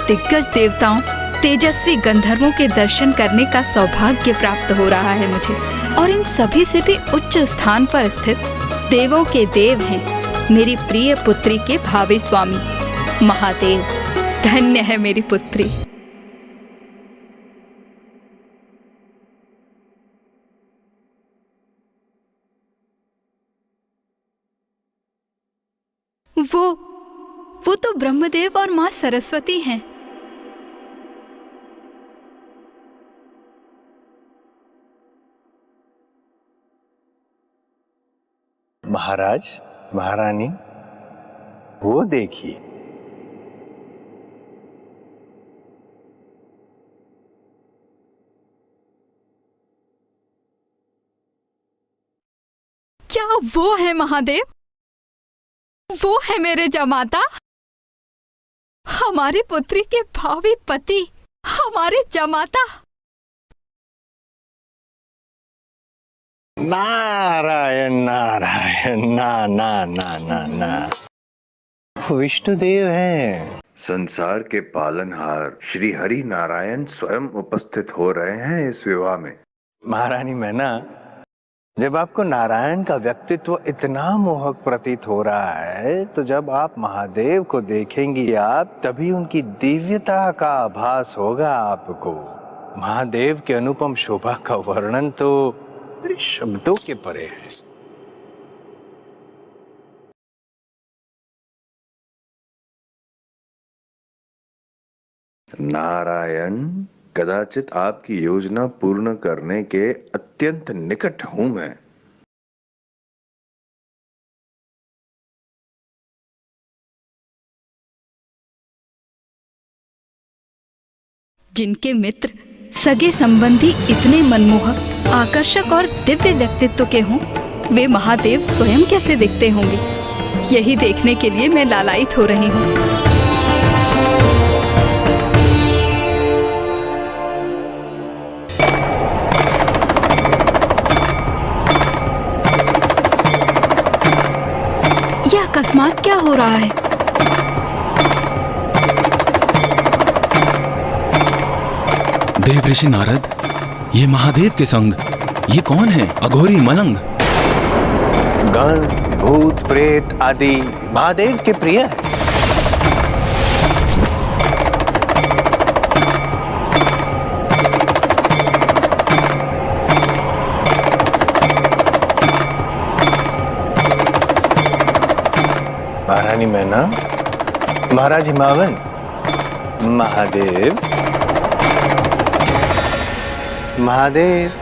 दिग्गज देवताओं, तेजस्वी गंधर्वों के दर्शन करने का सौभाग्य प्राप्त हो रहा है मुझे। और इन सभी से भी उच्च स्थान पर स्थित देवों के देव हैं मेरी प्रिय पुत्री के भावी स्वामी महादेव। धन्य है मेरी पुत्री। वो तो ब्रह्मदेव और मां सरस्वती हैं। महाराज, महारानी, वो देखिए। क्या वो है महादेव? वो है मेरे जमाता, हमारी पुत्री के भावी पति, हमारे जमाता। नारायण नारायण, ना ना ना ना ना, विष्णुदेव हैं। संसार के पालनहार श्री हरि नारायण स्वयं उपस्थित हो रहे हैं इस विवाह में। महारानी मैना, जब आपको नारायण का व्यक्तित्व इतना मोहक प्रतीत हो रहा है, तो जब आप महादेव को देखेंगी आप, तभी उनकी दिव्यता का आभास होगा आपको। महादेव के अनुपम शोभा का वर्णन तो मेरे शब्दों के परे है। नारायण, कदाचित आपकी योजना पूर्ण करने के अत्यंत निकट हूं मैं। जिनके मित्र, सगे संबंधी इतने मनमोहक, आकर्षक और दिव्य व्यक्तित्व के हों, वे महादेव स्वयं कैसे दिखते होंगे, यही देखने के लिए मैं लालायित हो रही हूँ। यह अकस्मात क्या हो रहा है? देव ऋषि नारद, ये महादेव के संग ये कौन है? अघोरी मलंग। गण, भूत, प्रेत आदि महादेव के प्रिय है। महारानी मैना, महाराज हिमावन, महादेव, महादेव।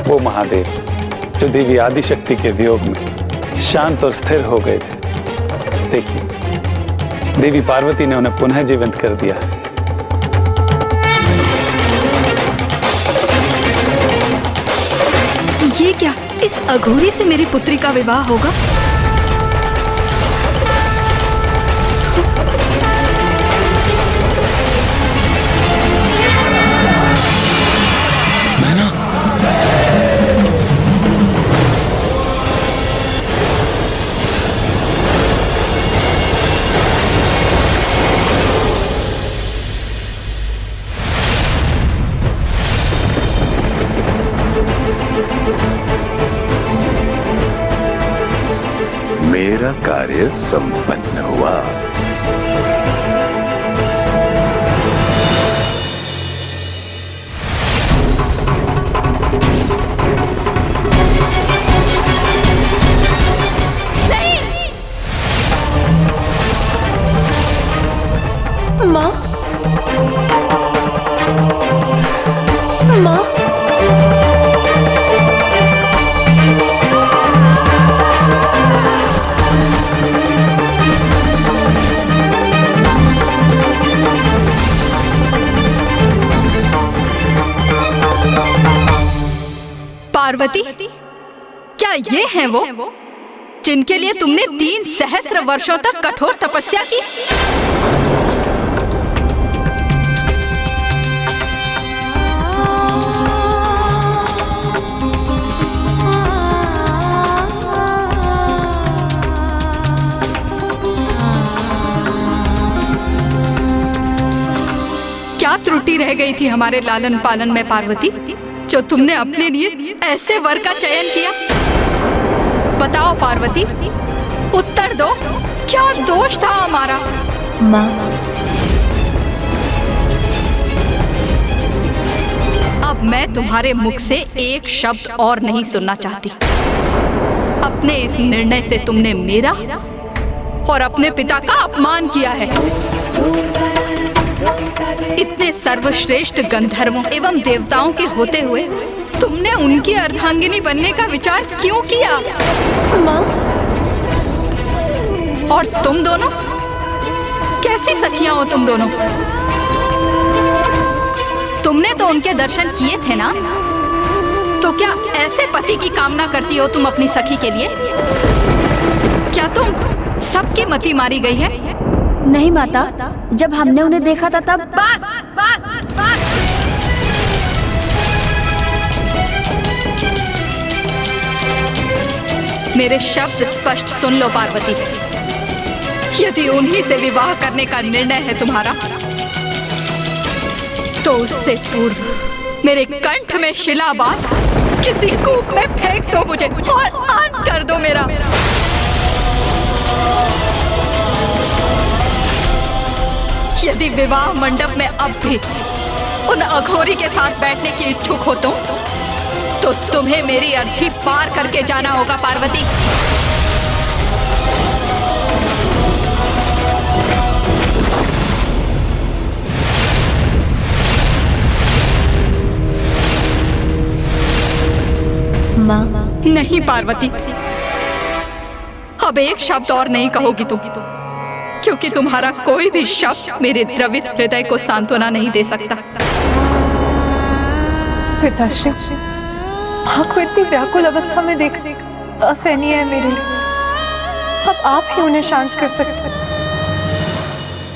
वो महादेव जो देवी आदिशक्ति के वियोग में शांत और स्थिर हो गए थे, देखिए देवी पार्वती ने उन्हें पुनः जीवित कर दिया। ये क्या, इस अघोरी से मेरी पुत्री का विवाह होगा? मैना, मेरा कार्य संपन्न हुआ। माँ, माँ, पार्वती, क्या ये हैं वो जिनके लिए तुमने 3 सहस्र वर्षों तक कठोर तपस्या की? क्या त्रुटि रह गई थी हमारे लालन पालन में पार्वती, जो तुमने अपने लिए ऐसे वर का चयन किया? बताओ पार्वती, उत्तर दो, क्या दोष था हमारा? माँ, अब मैं तुम्हारे मुख से एक शब्द और नहीं सुनना चाहती। अपने इस निर्णय से तुमने मेरा और अपने पिता का अपमान किया है। इतने सर्वश्रेष्ठ गंधर्वों एवं देवताओं के होते हुए तुमने उनकी अर्धांगिनी बनने का विचार क्यों किया? माँ, और तुम दोनों कैसी सखियां हो तुम दोनों? तुमने तो उनके दर्शन किए थे ना, तो क्या ऐसे पति की कामना करती हो तुम अपनी सखी के लिए? क्या तुम सबकी मति मारी गई है? नहीं माता, जब हमने उन्हें देखा था तब। बस बस बस। मेरे शब्द स्पष्ट सुन लो पार्वती। यदि उन्हीं से विवाह करने का निर्णय है तुम्हारा, तो उससे पूर्व मेरे कंठ में शिला बांध किसी कूप में फेंक दो मुझे और अंत कर दो मेरा। यदि विवाह मंडप में अब भी उन अघोरी के साथ बैठने की इच्छुक हो तो तुम्हें मेरी अर्थी पार करके जाना होगा पार्वती। माँ, नहीं पार्वती, अब एक शब्द और नहीं कहोगी तुम, क्योंकि तुम्हारा कोई भी शब्द मेरे द्रवित हृदय को सांत्वना नहीं दे सकता। पिताश्री, माँ को इतनी व्याकुल अवस्था में देख असहनीय है मेरे लिए। अब आप ही उन्हें शांत कर सकते हैं।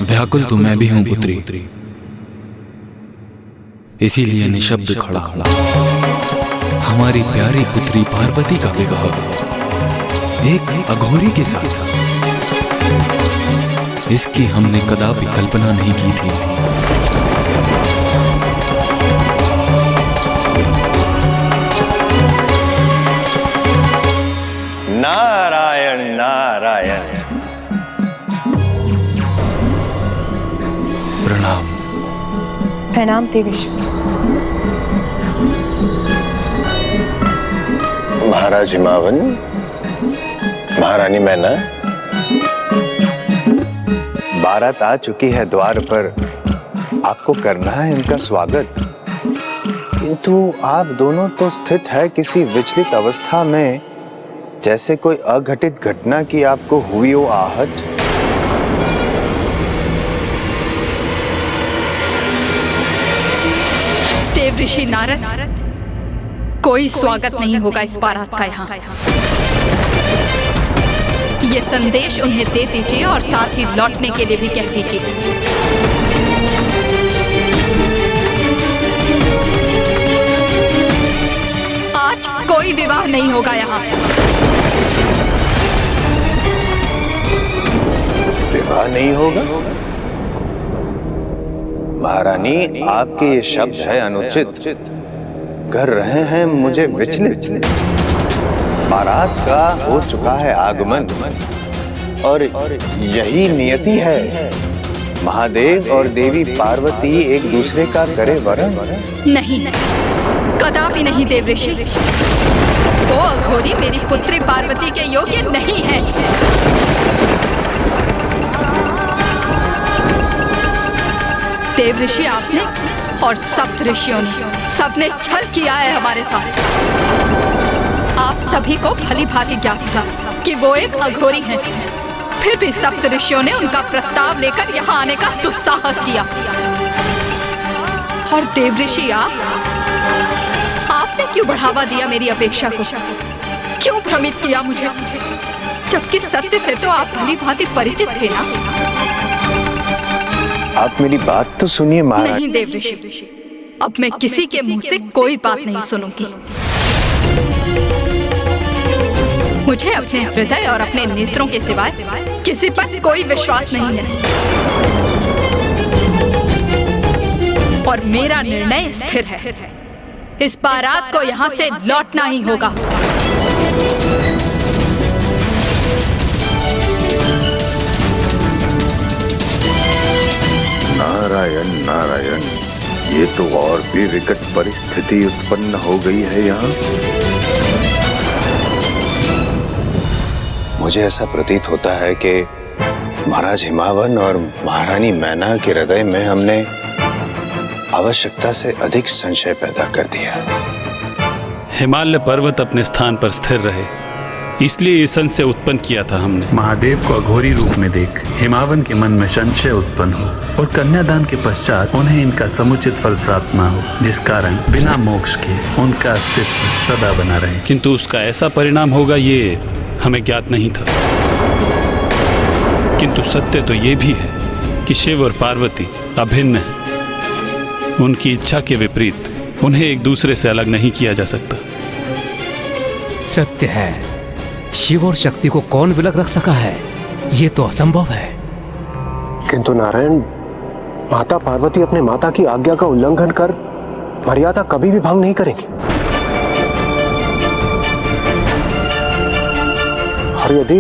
व्याकुल तो मैं भी हूं पुत्री, इसीलिए निशब्द खड़ा हमारी प्यारी पुत्री पार्वती का विवाह एक अघोरी के साथ, इसकी हमने कदापि कल्पना नहीं की थी। नारायण नारायण। प्रणाम। प्रणाम देवेश्वर। महाराज हिमावन, महारानी मैना, बारात आ चुकी है द्वार पर, आपको करना है इनका स्वागत। किंतु आप दोनों तो स्थित है किसी विचलित अवस्था में, जैसे कोई अघटित घटना की आपको हुई हो आहट। देव ऋषि नारद, कोई स्वागत नहीं होगा इस बारात का यहाँ। ये संदेश उन्हें दे दीजिए और साथ ही लौटने के लिए भी कह दीजिए। आज कोई विवाह नहीं होगा यहाँ। विवाह नहीं होगा? महारानी, आपके ये शब्द है अनुचित, कर रहे हैं मुझे विचलित। बारात का हो चुका है आगमन और यही नियति है। महादेव और देवी पार्वती एक दूसरे का करे वरण। नहीं, कदापि नहीं देव ऋषि। वो अघोरी मेरी पुत्री पार्वती के योग्य नहीं है। देव ऋषि आपने और सप्त ऋषियों ने सबने छल किया है हमारे साथ। आप सभी को भली भांति ज्ञात था कि वो एक अघोरी हैं। फिर भी सप्त ऋषियों ने उनका प्रस्ताव लेकर यहाँ आने का दुस्साहस किया। और देव ऋषि आपने क्यों बढ़ावा दिया मेरी अपेक्षा को? क्यों भ्रमित किया मुझे? जबकि सत्य से तो आप भली भांति परिचित थे ना। आप मेरी बात तो सुनिए महाराज। नहीं देव ऋषि, अब मैं किसी के मुंह से कोई बात नहीं सुनूंगी। मुझे अपने हृदय और अपने नेत्रों के सिवाय किसी पर कोई विश्वास नहीं है। और मेरा निर्णय स्थिर है। इस बारात को यहाँ से लौटना ही होगा। नारायण नारायण, ये तो और भी विकट परिस्थिति उत्पन्न हो गई है यहाँ। मुझे ऐसा प्रतीत होता है कि महाराज हिमावन और महारानी मैना के हृदय में हमने आवश्यकता से अधिक संशय पैदा कर दिया। हिमालय पर्वत अपने स्थान पर स्थिर रहे, इसलिए ये संशय उत्पन्न किया था हमने। महादेव को अघोरी रूप में देख हिमावन के मन में संशय उत्पन्न हो और कन्यादान के पश्चात उन्हें इनका समुचित फल प्राप्त न हो, जिस कारण बिना मोक्ष के उनका अस्तित्व सदा बना रहे। किंतु उसका ऐसा परिणाम होगा ये हमें ज्ञात नहीं था। किंतु सत्य तो ये भी है कि शिव और पार्वती अभिन्न हैं। उनकी इच्छा के विपरीत उन्हें एक दूसरे से अलग नहीं किया जा सकता। सत्य है, शिव और शक्ति को कौन विलग रख सका है? ये तो असंभव है। किंतु नारायण, माता पार्वती अपने माता की आज्ञा का उल्लंघन कर मर्यादा कभी भी भंग नहीं करेंगी। और यदि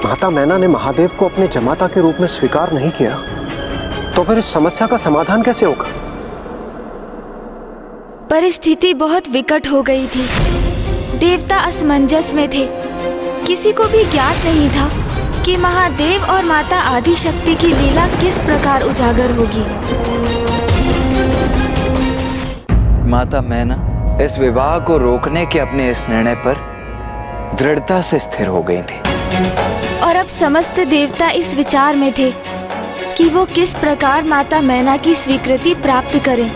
माता मैना ने महादेव को अपने जमाता के रूप में स्वीकार नहीं किया तो फिर इस समस्या का समाधान कैसे होगा? परिस्थिति बहुत विकट हो गई थी। देवता असमंजस में थे। किसी को भी ज्ञात नहीं था कि महादेव और माता आदिशक्ति की लीला किस प्रकार उजागर होगी। माता मैना इस विवाह को रोकने के अपने इस निर्णय पर दृढ़ता से स्थिर हो गई थी। और अब समस्त देवता इस विचार में थे कि वो किस प्रकार माता मैना की स्वीकृति प्राप्त करें।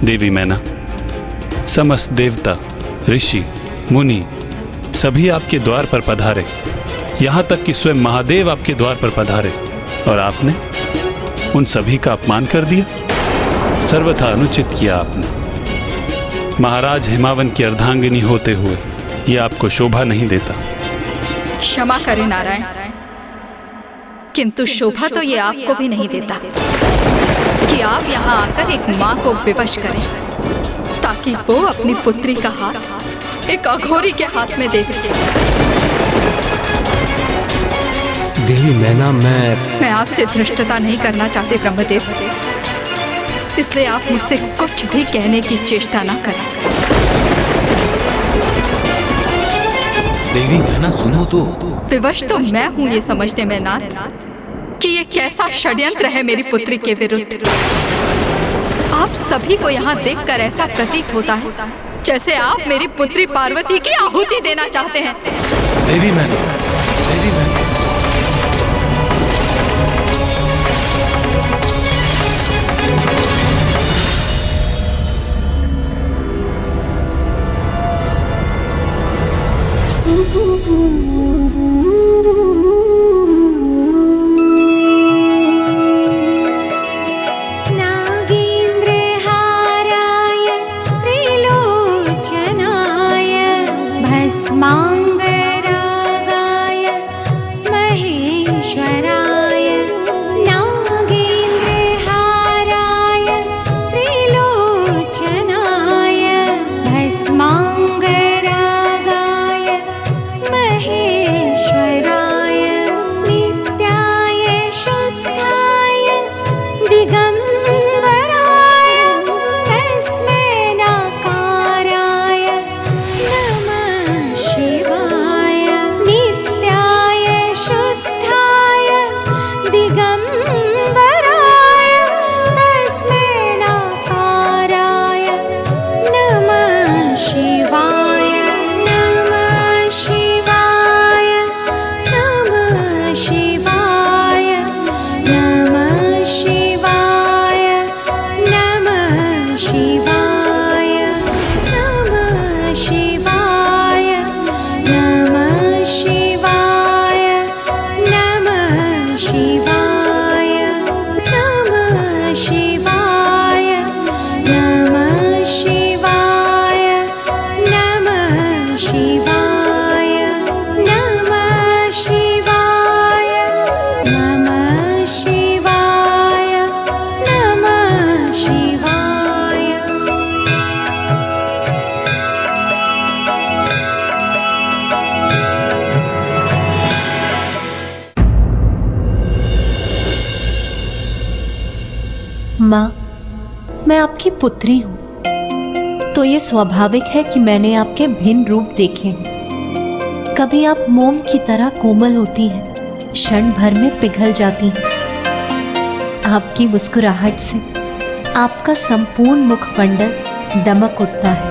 देवी मैना, समस्त देवता, ऋषि, मुनि सभी आपके द्वार पर पधारे। यहाँ तक कि स्वयं महादेव आपके द्वार पर पधारे और आपने उन सभी का अपमान कर दिया। सर्वथा अनुचित किया आपने। महाराज हिमावन की अर्धांगिनी होते हुए ये आपको शोभा नहीं देता। क्षमा करें नारायण, किंतु शोभा तो ये आपको भी नहीं देता कि आप यहाँ आकर एक माँ को विवश करें ताकि वो अपनी पुत्री का हाथ एक अघोरी के हाथ में दे दे। देवी मैना, मैं आपसे धृष्टता नहीं करना चाहती ब्रह्मदेव, इसलिए आप मुझसे कुछ भी कहने की चेष्टा ना करें। देवी मैना सुनो तो। विवश तो मैं हूँ ये समझने में नाथ कि ये कैसा षड्यंत्र है मेरी पुत्री के विरुद्ध। आप सभी को यहाँ देखकर ऐसा प्रतीत होता है जैसे आप मेरी पुत्री पार्वती की आहुति देना चाहते हैं। देवी मैना, देवी मैना। नागेन्द्रहाराय त्रिलोचनाय भस्माङ्गरागाय महेश्वराय नागेन्द्रहाराय त्रिलोचनाय भस्माङ्गरागाय महेश्वराय नित्याय शुद्धाय दिगम्बराय तस्मै नाकाराय नमः शिवाय नित्याय शुद्धाय दिगम्बराय तस्मै नाकाराय नमः शिवाय नमः शिवाय नमः शिवाय नमः शिवाय नमः शिवाय नमः शिवाय नमः शिवाय नमः शिवाय नमः शिवाय नमः शिवाय नमः शिवाय नमः शिवाय नमः शिवाय नमः शिवाय। माँ, मैं आपकी पुत्री हूँ, तो ये स्वाभाविक है कि मैंने आपके भिन्न रूप देखे हैं। कभी आप मोम की तरह कोमल होती हैं, क्षण भर में पिघल जाती हैं। आपकी मुस्कुराहट से आपका संपूर्ण मुखमंडल दमक उठता है।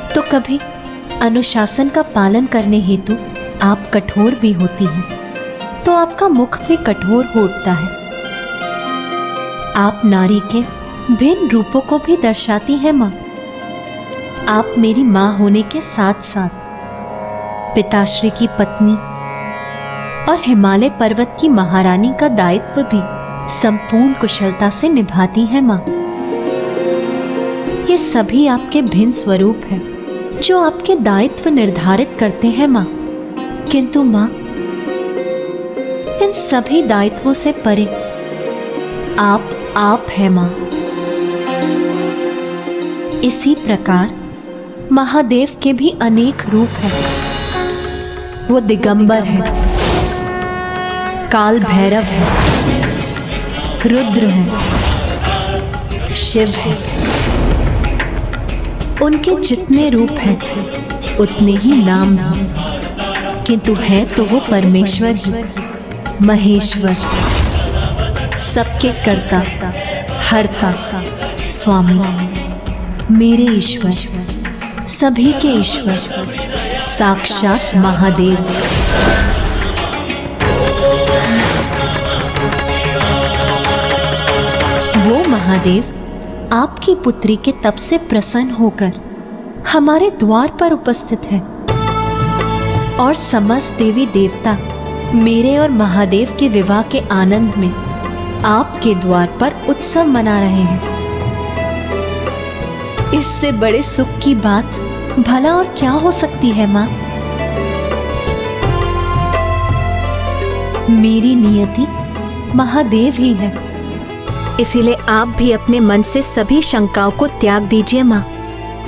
तो कभी अनुशासन का पालन करने हेतु आप कठोर भी होती हैं, तो आपका मुख भी कठोर हो उठता है। आप नारी के भिन्न रूपों को भी दर्शाती हैं माँ। आप मेरी माँ होने के साथ साथ पिताश्री की पत्नी और हिमालय पर्वत की महारानी का दायित्व भी संपूर्ण कुशलता से निभाती हैं माँ। ये सभी आपके भिन्न स्वरूप हैं जो आपके दायित्व निर्धारित करते हैं माँ। किंतु माँ, इन सभी दायित्वों से परे आप है माँ। इसी प्रकार महादेव के भी अनेक रूप हैं। वो दिगंबर है, काल भैरव है, रुद्र है, शिव है। उनके जितने रूप हैं उतने ही नाम भी, किंतु है तो वो परमेश्वर ही, महेश्वर, सबके कर्ता, हरता, स्वामी, मेरे ईश्वर, सभी के ईश्वर, साक्षात महादेव। वो महादेव आपकी पुत्री के तप से प्रसन्न होकर हमारे द्वार पर उपस्थित है और समस्त देवी देवता मेरे और महादेव के विवाह के आनंद में आपके द्वार पर उत्सव मना रहे हैं। इससे बड़े सुख की बात भला और क्या हो सकती है माँ? मेरी नियति महादेव ही है। इसीलिए आप भी अपने मन से सभी शंकाओं को त्याग दीजिए माँ,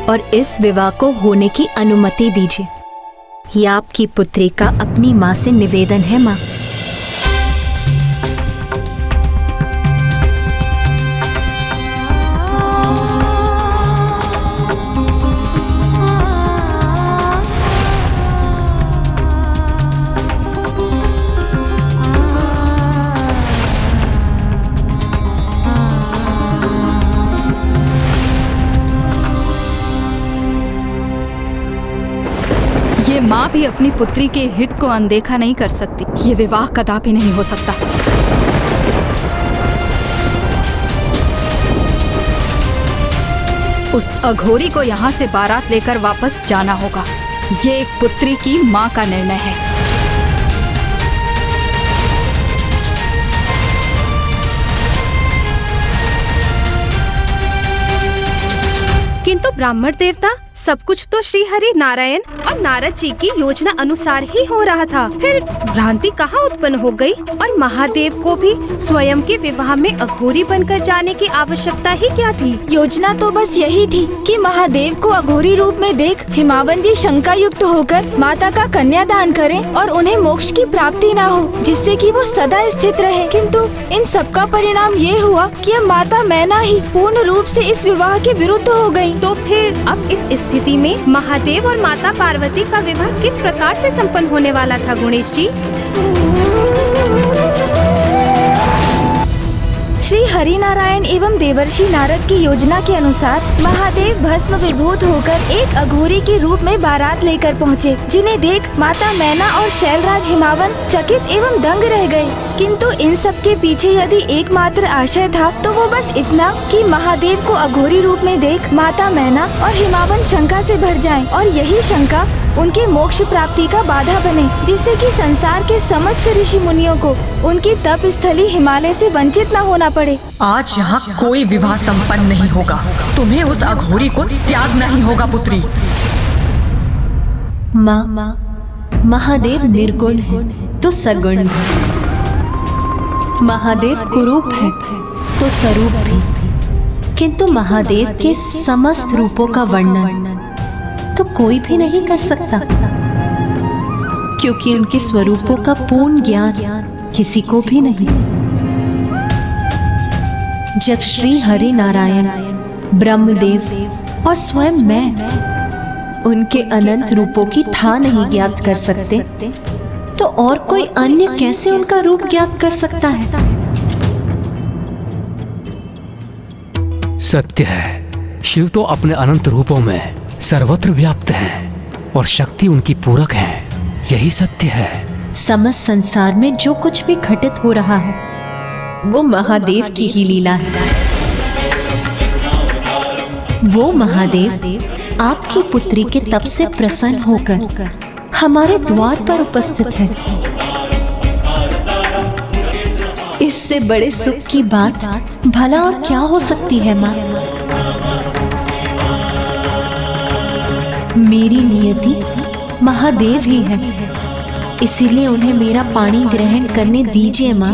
और इस विवाह को होने की अनुमति दीजिए। ये आपकी पुत्री का अपनी माँ से निवेदन है माँ। ये माँ भी अपनी पुत्री के हित को अनदेखा नहीं कर सकती। ये विवाह कदापि नहीं हो सकता। उस अघोरी को यहाँ से बारात लेकर वापस जाना होगा। ये एक पुत्री की माँ का निर्णय है। किंतु ब्राह्मण देवता, सब कुछ तो श्री हरि नारायण और नारद जी की योजना अनुसार ही हो रहा था। फिर भ्रांति कहाँ उत्पन्न हो गई? और महादेव को भी स्वयं के विवाह में अघोरी बनकर जाने की आवश्यकता ही क्या थी? योजना तो बस यही थी कि महादेव को अघोरी रूप में देख हिमावन जी शंका युक्त होकर माता का कन्यादान करें और उन्हें मोक्ष की प्राप्ति ना हो, जिससे कि वो सदा स्थित रहे। किंतु इन सब का परिणाम ये हुआ कि अब माता मैना ही पूर्ण रूप से इस विवाह के विरुद्ध हो गयी। तो फिर अब इस स्थिति में महादेव और माता पार्वती का विवाह किस प्रकार से संपन्न होने वाला था गणेश जी? श्री हरि नारायण एवं देवर्षि नारद की योजना के अनुसार महादेव भस्म विभूत होकर एक अघोरी के रूप में बारात लेकर पहुँचे, जिन्हें देख माता मैना और शैलराज हिमावन चकित एवं दंग रह गए। किंतु इन सब के पीछे यदि एकमात्र आशय था तो वो बस इतना कि महादेव को अघोरी रूप में देख माता मैना और हिमावन शंका से भर जाएं और यही शंका उनके मोक्ष प्राप्ति का बाधा बने, जिससे कि संसार के समस्त ऋषि मुनियों को उनकी तप स्थली हिमालय से वंचित न होना पड़े। आज यहाँ कोई विवाह संपन्न नहीं होगा। तुम्हें उस अघोरी को त्यागना ही होगा पुत्री। माँ, महादेव निर्गुण है तो सगुण है, महादेव कुरूप है तो स्वरूप भी, किंतु महादेव के समस्त रूपों का वर्णन तो कोई भी नहीं कर सकता, क्योंकि उनके स्वरूपों का पूर्ण ज्ञान किसी को भी नहीं। जब श्री हरि नारायण, ब्रह्मदेव और स्वयं मैं उनके अनंत रूपों की था नहीं ज्ञात कर सकते, तो और कोई अन्य कैसे उनका रूप ज्ञात कर सकता है? सत्य है, शिव तो अपने अनंत रूपों में सर्वत्र व्याप्त हैं और शक्ति उनकी पूरक है, यही सत्य है। समस्त संसार में जो कुछ भी घटित हो रहा है वो महादेव की ही लीला है। वो महादेव आपकी पुत्री के तप से प्रसन्न होकर हमारे द्वार पर उपस्थित है। इससे बड़े सुख की बात भला और क्या हो सकती है माँ? मेरी नियति महादेव ही है, इसीलिए उन्हें मेरा पानी ग्रहण करने दीजिए माँ।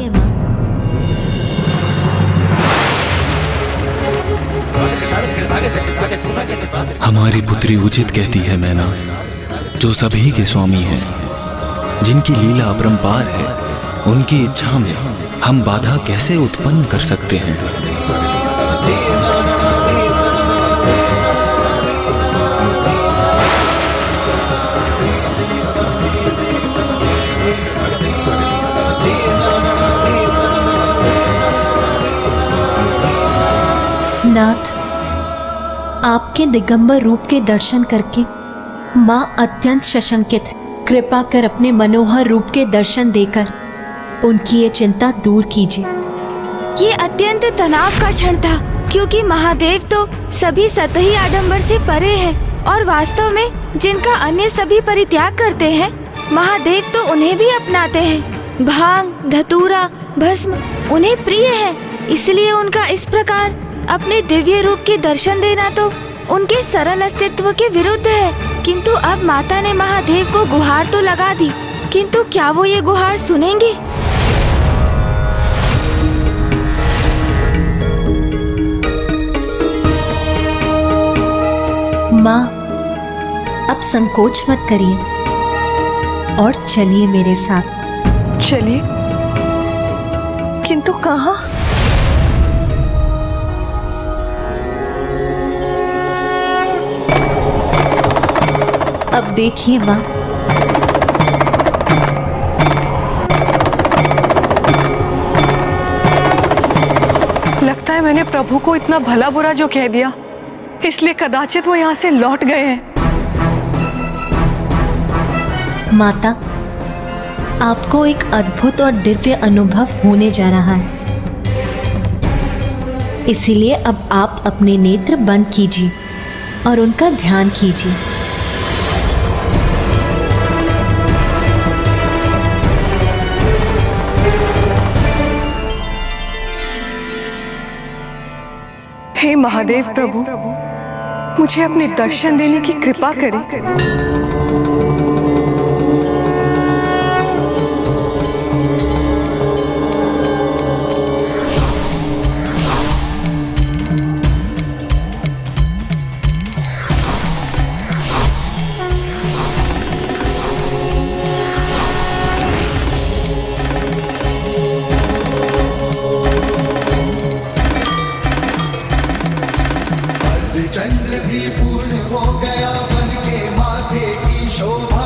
हमारी पुत्री उचित कहती है मैना, जो सभी के स्वामी हैं, जिनकी लीला अपरंपार है, उनकी इच्छा में हम बाधा कैसे उत्पन्न कर सकते हैं? नाथ, आपके दिगंबर रूप के दर्शन करके माँ अत्यंत सशंकित है। कृपा कर अपने मनोहर रूप के दर्शन देकर उनकी ये चिंता दूर कीजिए। ये अत्यंत तनाव का क्षण था, क्योंकि महादेव तो सभी सतही आडंबर से परे हैं और वास्तव में जिनका अन्य सभी परित्याग करते हैं, महादेव तो उन्हें भी अपनाते हैं। भांग, धतूरा, भस्म उन्हें प्रिय है, इसलिए उनका इस प्रकार अपने दिव्य रूप के दर्शन देना तो उनके सरल अस्तित्व के विरुद्ध है। किंतु अब माता ने महादेव को गुहार तो लगा दी, किंतु क्या वो ये गुहार सुनेंगे? माँ, अब संकोच मत करिए और चलिए मेरे साथ। चलिए, किंतु कहाँ? अब देखिए माँ, लगता है मैंने प्रभु को इतना भला बुरा जो कह दिया, इसलिए कदाचित वो यहाँ से लौट गए हैं। माता, आपको एक अद्भुत और दिव्य अनुभव होने जा रहा है, इसीलिए अब आप अपने नेत्र बंद कीजिए और उनका ध्यान कीजिए। महादेव प्रभु, मुझे अपने दर्शन देने की कृपा करें। चंद्र भी पूर्ण हो गया बन के माथे की शोभा,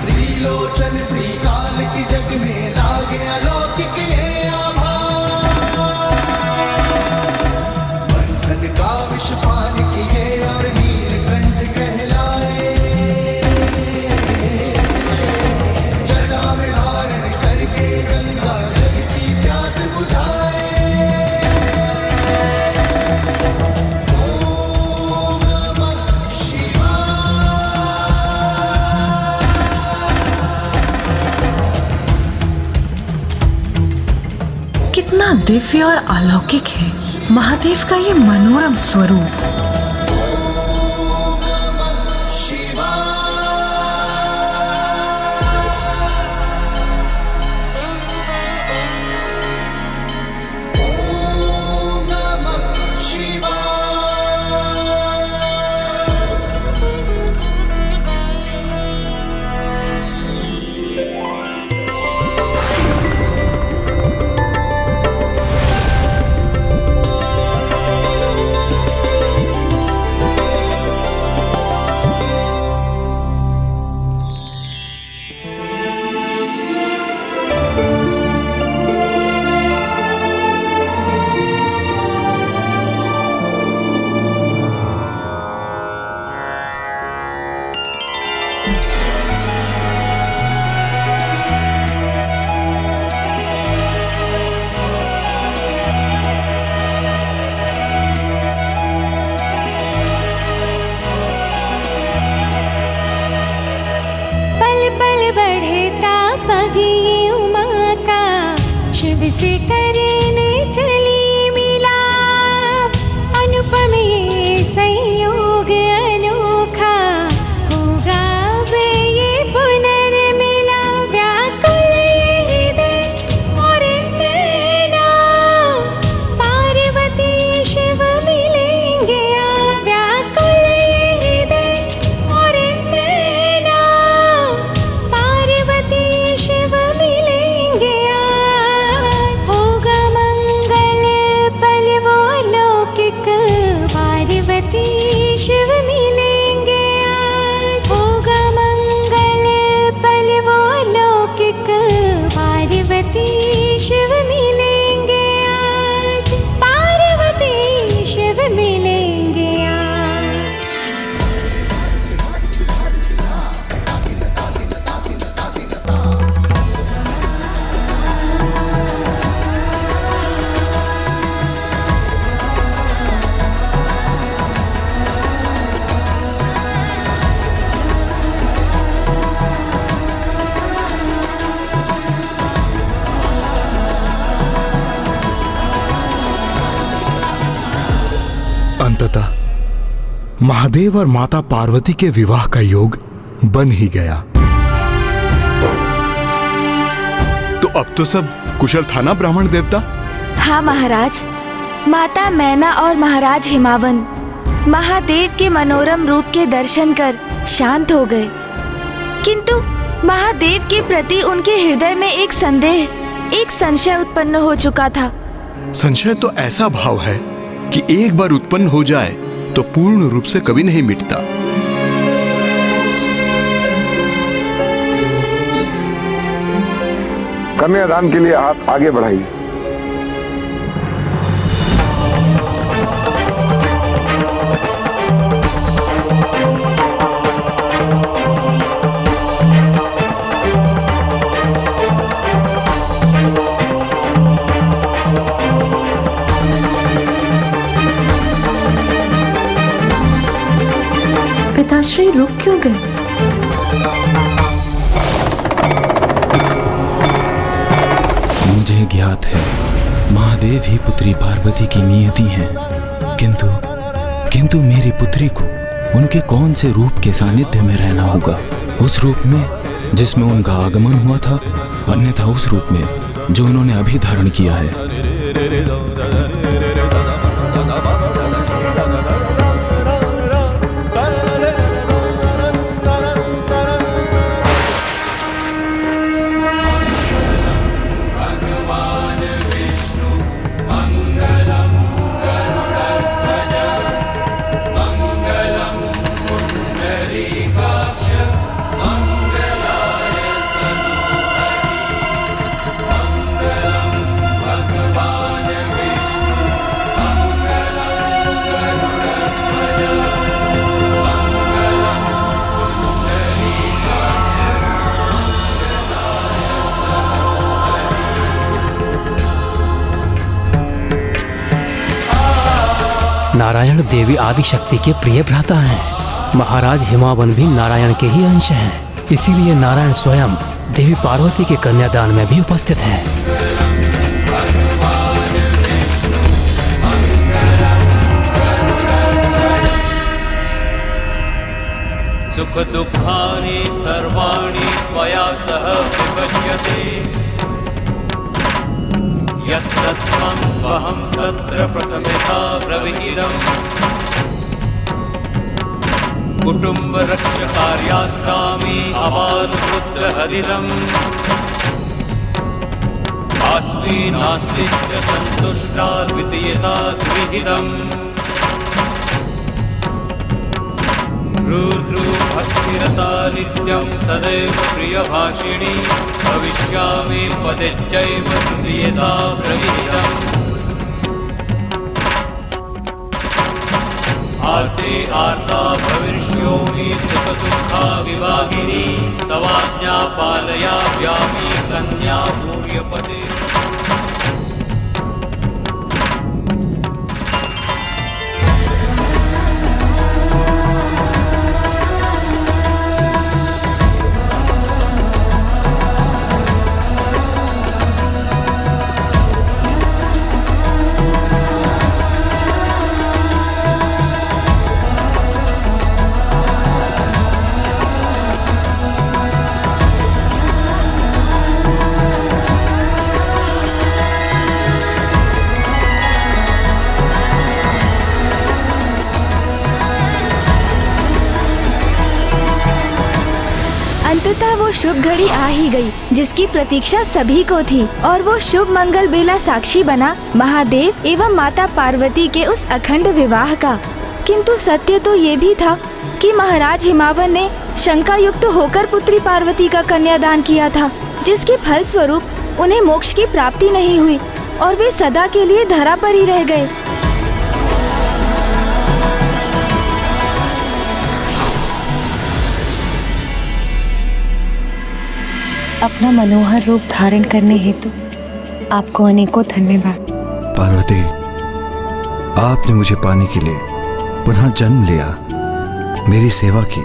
त्रिलोचन त्रिकाल की जग में लागे अलौकिक ये आभा, बंधन का विष पान किए और नीलकंठ कहलाए, जटा में धारण करके गंगा जल की प्यास बुझाए। कितना दिव्य और अलौकिक है महादेव का ये मनोरम स्वरूप। से करने चली मिलाप, अनुपम ये संयोग अनोखा, होगा अब ये पुनर्मिलाप। व्याकुल ये हृदय और नैना, पार्वती शिव मिलेंगे आज। व्याकुल ये हृदय और नैना, पार्वती शिव मिलेंगे आज। होगा मंगल पल वो लौकिक, पार्वती शिव मिलेंगे आज। होगा मंगल पल वो लौकिक, पार्वती शिव मिलेंगे आज। पार्वती शिव मिलेंगे आज। अंततः महादेव और माता पार्वती के विवाह का योग बन ही गया। तो अब तो सब कुशल था ना ब्राह्मण देवता? हाँ महाराज, माता मैना और महाराज हिमावन महादेव के मनोरम रूप के दर्शन कर शांत हो गए, किंतु महादेव के प्रति उनके हृदय में एक संदेह, एक संशय उत्पन्न हो चुका था। संशय तो ऐसा भाव है कि एक बार उत्पन्न हो जाए तो पूर्ण रूप से कभी नहीं मिटता। कन्यादान के लिए हाथ आगे बढ़ाइए। पिताश्री रुक क्यों गए? मुझे ज्ञात है महादेव ही पुत्री पार्वती की नियति हैं। किंतु मेरी पुत्री को उनके कौन से रूप के सानिध्य में रहना होगा? उस रूप में जिसमें उनका आगमन हुआ था, अन्यथा उस रूप में जो उन्होंने अभी धारण किया है। नारायण देवी आदि शक्ति के प्रिय भ्राता हैं। महाराज हिमावन भी नारायण के ही अंश हैं। इसीलिए नारायण स्वयं देवी पार्वती के कन्यादान में भी उपस्थित हैं। सुख दुःखानि सर्वाणि त्वया सह विभज्यते। यत्र त्वं वहं तत्र प्रथमतः ब्रवीमि। कुटुम्ब रक्षकार्यास्तामि अबालपुत्रहदिदम्। अस्मि नास्ति च सन्तुष्टा द्वितीयसा गृहीतम्। भक्तिरता नित्यं सदैव प्रियभाषिणी। भविष्यामि पतिश्चैव तृतीयसा ब्रवीतम्। आर्ते आर्ता भविष्योमि सुखदुःखा विभागिनी। तवाज्ञा पालयाम्यामि कन्या भूर्यपदे। अंततः वो शुभ घड़ी आ ही गई जिसकी प्रतीक्षा सभी को थी, और वो शुभ मंगल बेला साक्षी बना महादेव एवं माता पार्वती के उस अखंड विवाह का। किंतु सत्य तो ये भी था कि महाराज हिमावन ने शंका युक्त होकर पुत्री पार्वती का कन्यादान किया था, जिसके फल स्वरूप उन्हें मोक्ष की प्राप्ति नहीं हुई और वे सदा के लिए धरा पर ही रह गए। अपना मनोहर रूप धारण करने हेतु आपको अनेकों धन्यवाद। पार्वती, आपने मुझे पाने के लिए पुनः जन्म लिया, मेरी सेवा की,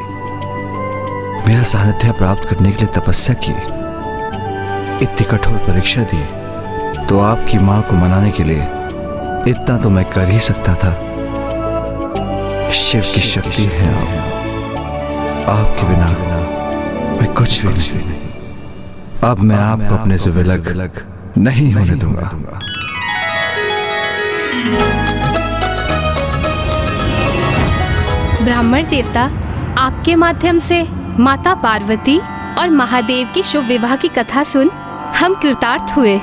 मेरा सानिध्य प्राप्त करने के लिए तपस्या की, इतनी कठोर परीक्षा दी, तो आपकी मां को मनाने के लिए इतना तो मैं कर ही सकता था। शिव की शक्ति है आपके बिना मैं कुछ भी नहीं। अब मैं आपको अपने से विलग नहीं होने दूंगा। ब्राह्मण देवता, आपके माध्यम से माता पार्वती और महादेव की शुभ विवाह की कथा सुन हम कृतार्थ हुए।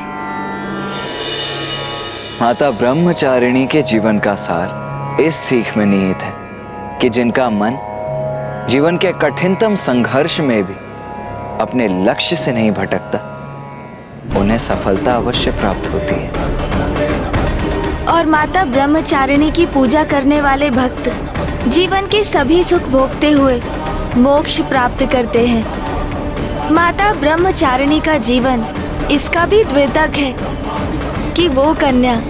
माता ब्रह्मचारिणी के जीवन का सार इस सीख में निहित है कि जिनका मन जीवन के कठिनतम संघर्ष में भी अपने लक्ष्य से नहीं भटकता, उन्हें सफलता अवश्य प्राप्त होती है। और माता ब्रह्मचारिणी की पूजा करने वाले भक्त जीवन के सभी सुख भोगते हुए मोक्ष प्राप्त करते हैं। माता ब्रह्मचारिणी का जीवन इसका भी द्योतक है कि वो कन्या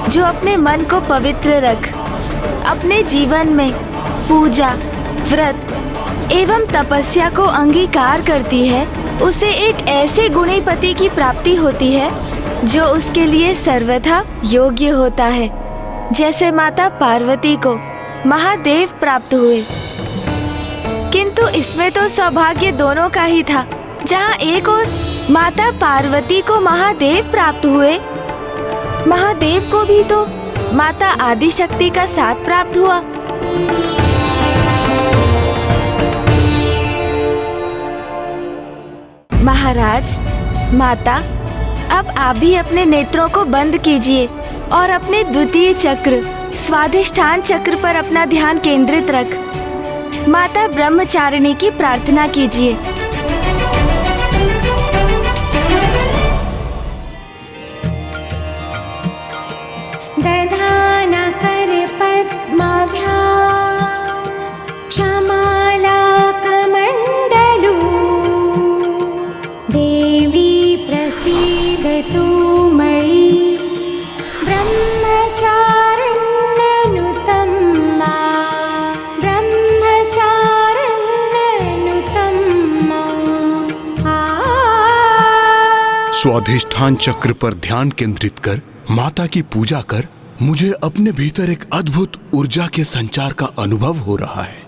जो अपने मन को पवित्र रख अपने जीवन में पूजा, व्रत एवं तपस्या को अंगीकार करती है, उसे एक ऐसे गुणी पति की प्राप्ति होती है जो उसके लिए सर्वथा योग्य होता है, जैसे माता पार्वती को महादेव प्राप्त हुए। किंतु इसमें तो सौभाग्य दोनों का ही था। जहाँ एक ओर माता पार्वती को महादेव प्राप्त हुए, महादेव को भी तो माता आदिशक्ति का साथ प्राप्त हुआ। महाराज, माता, अब आप भी अपने नेत्रों को बंद कीजिए और अपने द्वितीय चक्र स्वाधिष्ठान चक्र पर अपना ध्यान केंद्रित रख माता ब्रह्मचारिणी की प्रार्थना कीजिए। दधाना कर पद्माभ्यां क्षमाला कमण्डलू देवी प्रसीदतु मयि ब्रह्मचारिण्यनुतं मा ब्रह्मचारिण्यनुतं मा। स्वाधिष्ठान चक्र पर ध्यान केंद्रित कर माता की पूजा कर मुझे अपने भीतर एक अद्भुत ऊर्जा के संचार का अनुभव हो रहा है।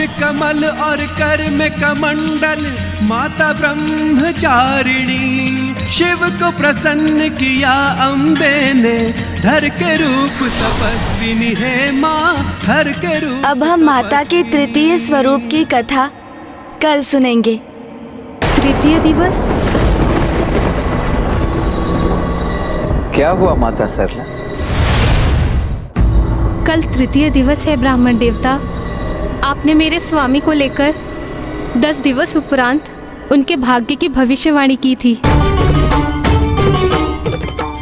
कमल और कर में कमंडल माता ब्रह्मचारिणी, शिव को प्रसन्न किया अम्बे ने, धर के रूप तपस्विनी है माँ, धर के रूप। अब हम माता के तृतीय स्वरूप की कथा कल सुनेंगे। तृतीय दिवस? क्या हुआ माता सरला? कल तृतीय दिवस है ब्राह्मण देवता। आपने मेरे स्वामी को लेकर 10 दिवस उपरांत उनके भाग्य की भविष्यवाणी की थी।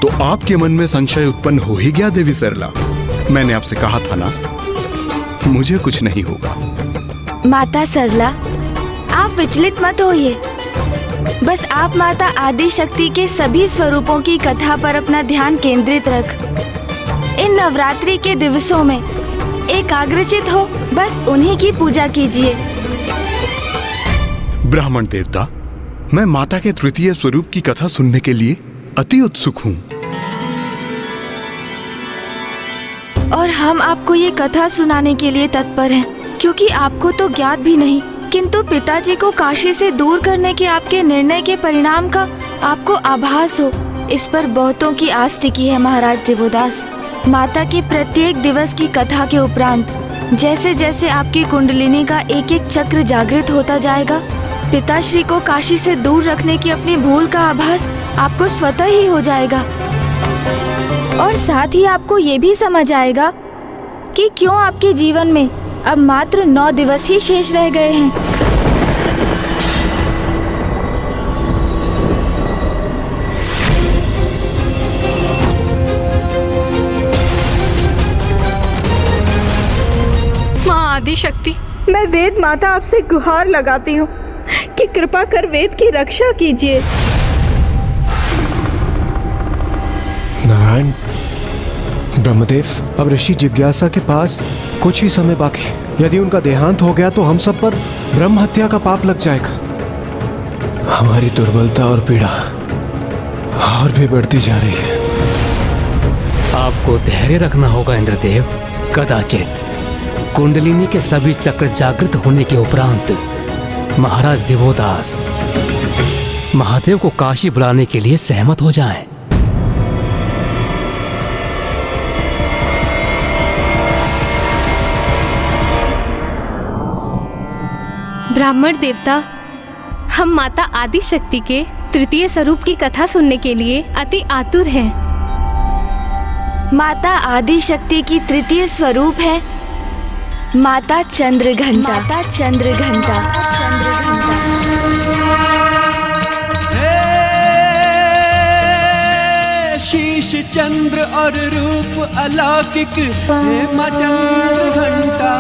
तो आपके मन में संशय उत्पन्न हो ही गया देवी सरला। मैंने आपसे कहा था ना, मुझे कुछ नहीं होगा। माता सरला, आप विचलित मत होइए। बस आप माता आदि शक्ति के सभी स्वरूपों की कथा पर अपना ध्यान केंद्रित रख। इन नवरात्रि के दिवसों में एकाग्रचित हो, बस उन्हीं की पूजा कीजिए। ब्राह्मण देवता, मैं माता के तृतीय स्वरूप की कथा सुनने के लिए अति उत्सुक हूँ। और हम आपको ये कथा सुनाने के लिए तत्पर हैं, क्योंकि आपको तो ज्ञात भी नहीं, किंतु पिताजी को काशी से दूर करने के आपके निर्णय के परिणाम का आपको आभास हो, इस पर बहुतों की आस टिकी है। महाराज देवोदास, माता के प्रत्येक दिवस की कथा के उपरांत जैसे जैसे आपकी कुंडलिनी का एक एक चक्र जागृत होता जाएगा, पिताश्री को काशी से दूर रखने की अपनी भूल का आभास आपको स्वतः ही हो जाएगा। और साथ ही आपको ये भी समझ आएगा कि क्यों आपके जीवन में अब मात्र 9 दिवस ही शेष रह गए हैं। आदि शक्ति, मैं वेद माता आपसे गुहार लगाती हूँ कि कृपा कर वेद की रक्षा कीजिए। नारायण, ब्रह्मदेव, अब ऋषि जिज्ञासा के पास कुछ ही समय बाकी है। यदि उनका देहांत हो गया तो हम सब पर ब्रह्म हत्या का पाप लग जाएगा। हमारी दुर्बलता और पीड़ा और भी बढ़ती जा रही है। आपको धैर्य रखना होगा इंद्रदेव। कदाचित कुंडलिनी के सभी चक्र जागृत होने के उपरांत महाराज दिवोदास महादेव को काशी बुलाने के लिए सहमत हो जाएं। ब्राह्मण देवता, हम माता आदि शक्ति के तृतीय स्वरूप की कथा सुनने के लिए अति आतुर हैं। माता आदि शक्ति की तृतीय स्वरूप है माता चंद्रघंटा। माता चंद्रघंटा। शीश चंद्र और रूप अलौकिक है माँ चंद्रघंटा।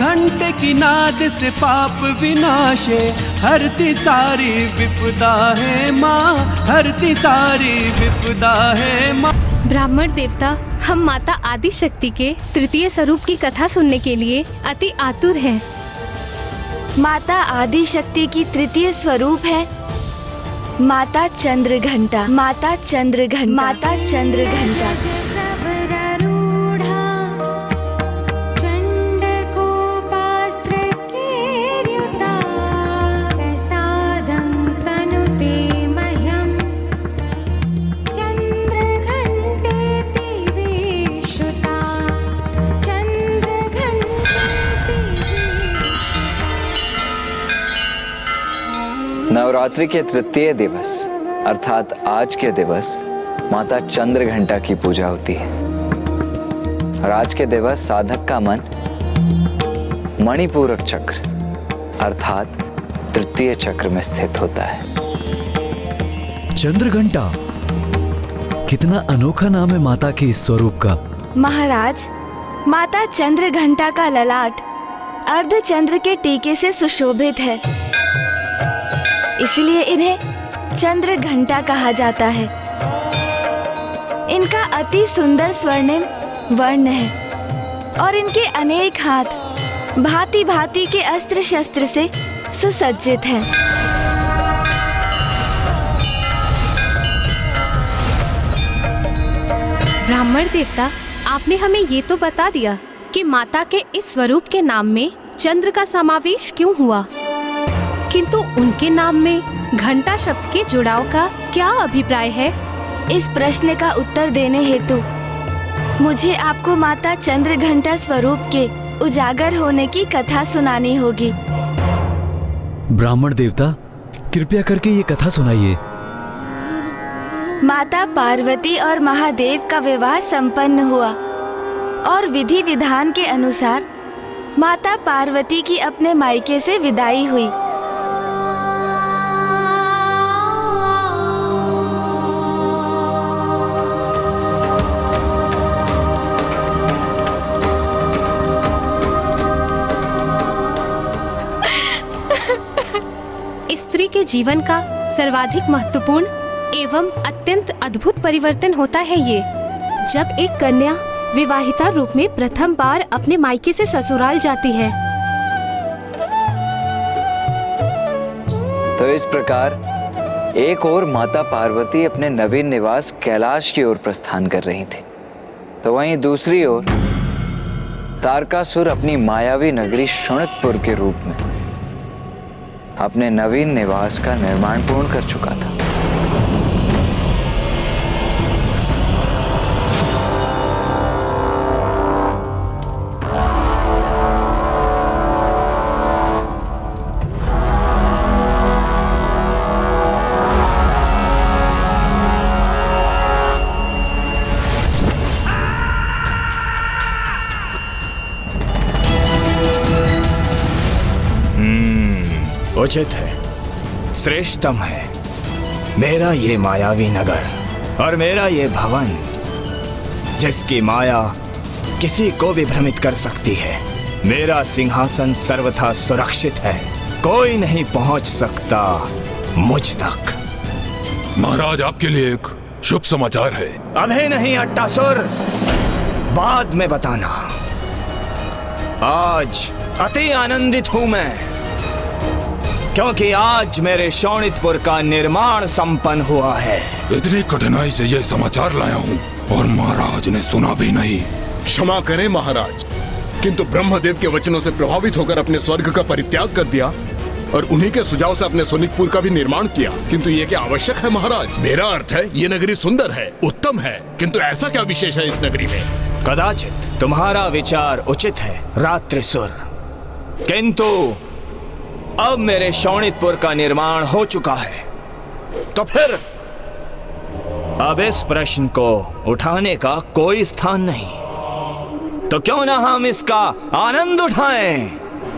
घंटे की नाद से पाप विनाशे हरती सारी विपदा है माँ, हरती सारी विपदा है माँ। ब्राह्मण देवता, हम माता आदि शक्ति के तृतीय स्वरूप की कथा सुनने के लिए अति आतुर हैं। माता आदि शक्ति की तृतीय स्वरूप है माता चंद्रघंटा। माता चंद्रघंटा। माता चंद्रघंटा। नवरात्रि के तृतीय दिवस अर्थात आज के दिवस माता चंद्रघंटा की पूजा होती है। और आज के दिवस साधक का मन मणिपूरक चक्र अर्थात तृतीय चक्र में स्थित होता है। चंद्रघंटा, कितना अनोखा नाम है माता के इस स्वरूप का। महाराज, माता चंद्रघंटा का ललाट अर्धचंद्र के टीके से सुशोभित है, इसलिए इन्हें चंद्रघंटा कहा जाता है। इनका अति सुंदर स्वर्णिम वर्ण है और इनके अनेक हाथ भांति भांति के अस्त्र शस्त्र से सुसज्जित हैं। ब्राह्मण देवता, आपने हमें ये तो बता दिया कि माता के इस स्वरूप के नाम में चंद्र का समावेश क्यों हुआ, किंतु उनके नाम में घंटा शब्द के जुड़ाव का क्या अभिप्राय है? इस प्रश्न का उत्तर देने हेतु मुझे आपको माता चंद्रघंटा स्वरूप के उजागर होने की कथा सुनानी होगी। ब्राह्मण देवता, कृपया करके ये कथा सुनाइए। माता पार्वती और महादेव का विवाह संपन्न हुआ और विधि विधान के अनुसार माता पार्वती की अपने मायके से विदाई हुई। स्त्री के जीवन का सर्वाधिक महत्वपूर्ण एवं अत्यंत अद्भुत परिवर्तन होता है ये, जब एक कन्या विवाहिता रूप में प्रथम बार अपने मायके से ससुराल जाती है। तो इस प्रकार एक ओर माता पार्वती अपने नवीन निवास कैलाश की ओर प्रस्थान कर रही थी, तो वहीं दूसरी ओर तारकासुर अपनी मायावी नगरी शोणितपुर के रूप में अपने नवीन निवास का निर्माण पूर्ण कर चुका था। उचित है, श्रेष्ठतम है मेरा ये मायावी नगर और मेरा ये भवन, जिसकी माया किसी को भी भ्रमित कर सकती है। मेरा सिंहासन सर्वथा सुरक्षित है, कोई नहीं पहुंच सकता मुझ तक। महाराज, आपके लिए एक शुभ समाचार है। अभी नहीं अट्टासुर, बाद में बताना। आज अति आनंदित हूं मैं, क्योंकि आज मेरे शोणितपुर का निर्माण संपन्न हुआ है। इतनी कठिनाई से यह समाचार लाया हूँ और महाराज ने सुना भी नहीं। क्षमा करें महाराज, किंतु ब्रह्मदेव के वचनों से प्रभावित होकर अपने स्वर्ग का परित्याग कर दिया और उन्हीं के सुझाव से अपने सोनितपुर का भी निर्माण किया। किंतु ये क्या आवश्यक है महाराज? मेरा अर्थ है ये नगरी सुंदर है, उत्तम है, किंतु ऐसा क्या विशेष है इस नगरी में? कदाचित तुम्हारा विचार उचित है रात्रिसुर, किंतु अब मेरे शोणितपुर का निर्माण हो चुका है, तो फिर अब इस प्रश्न को उठाने का कोई स्थान नहीं। तो क्यों ना हम इसका आनंद उठाएं?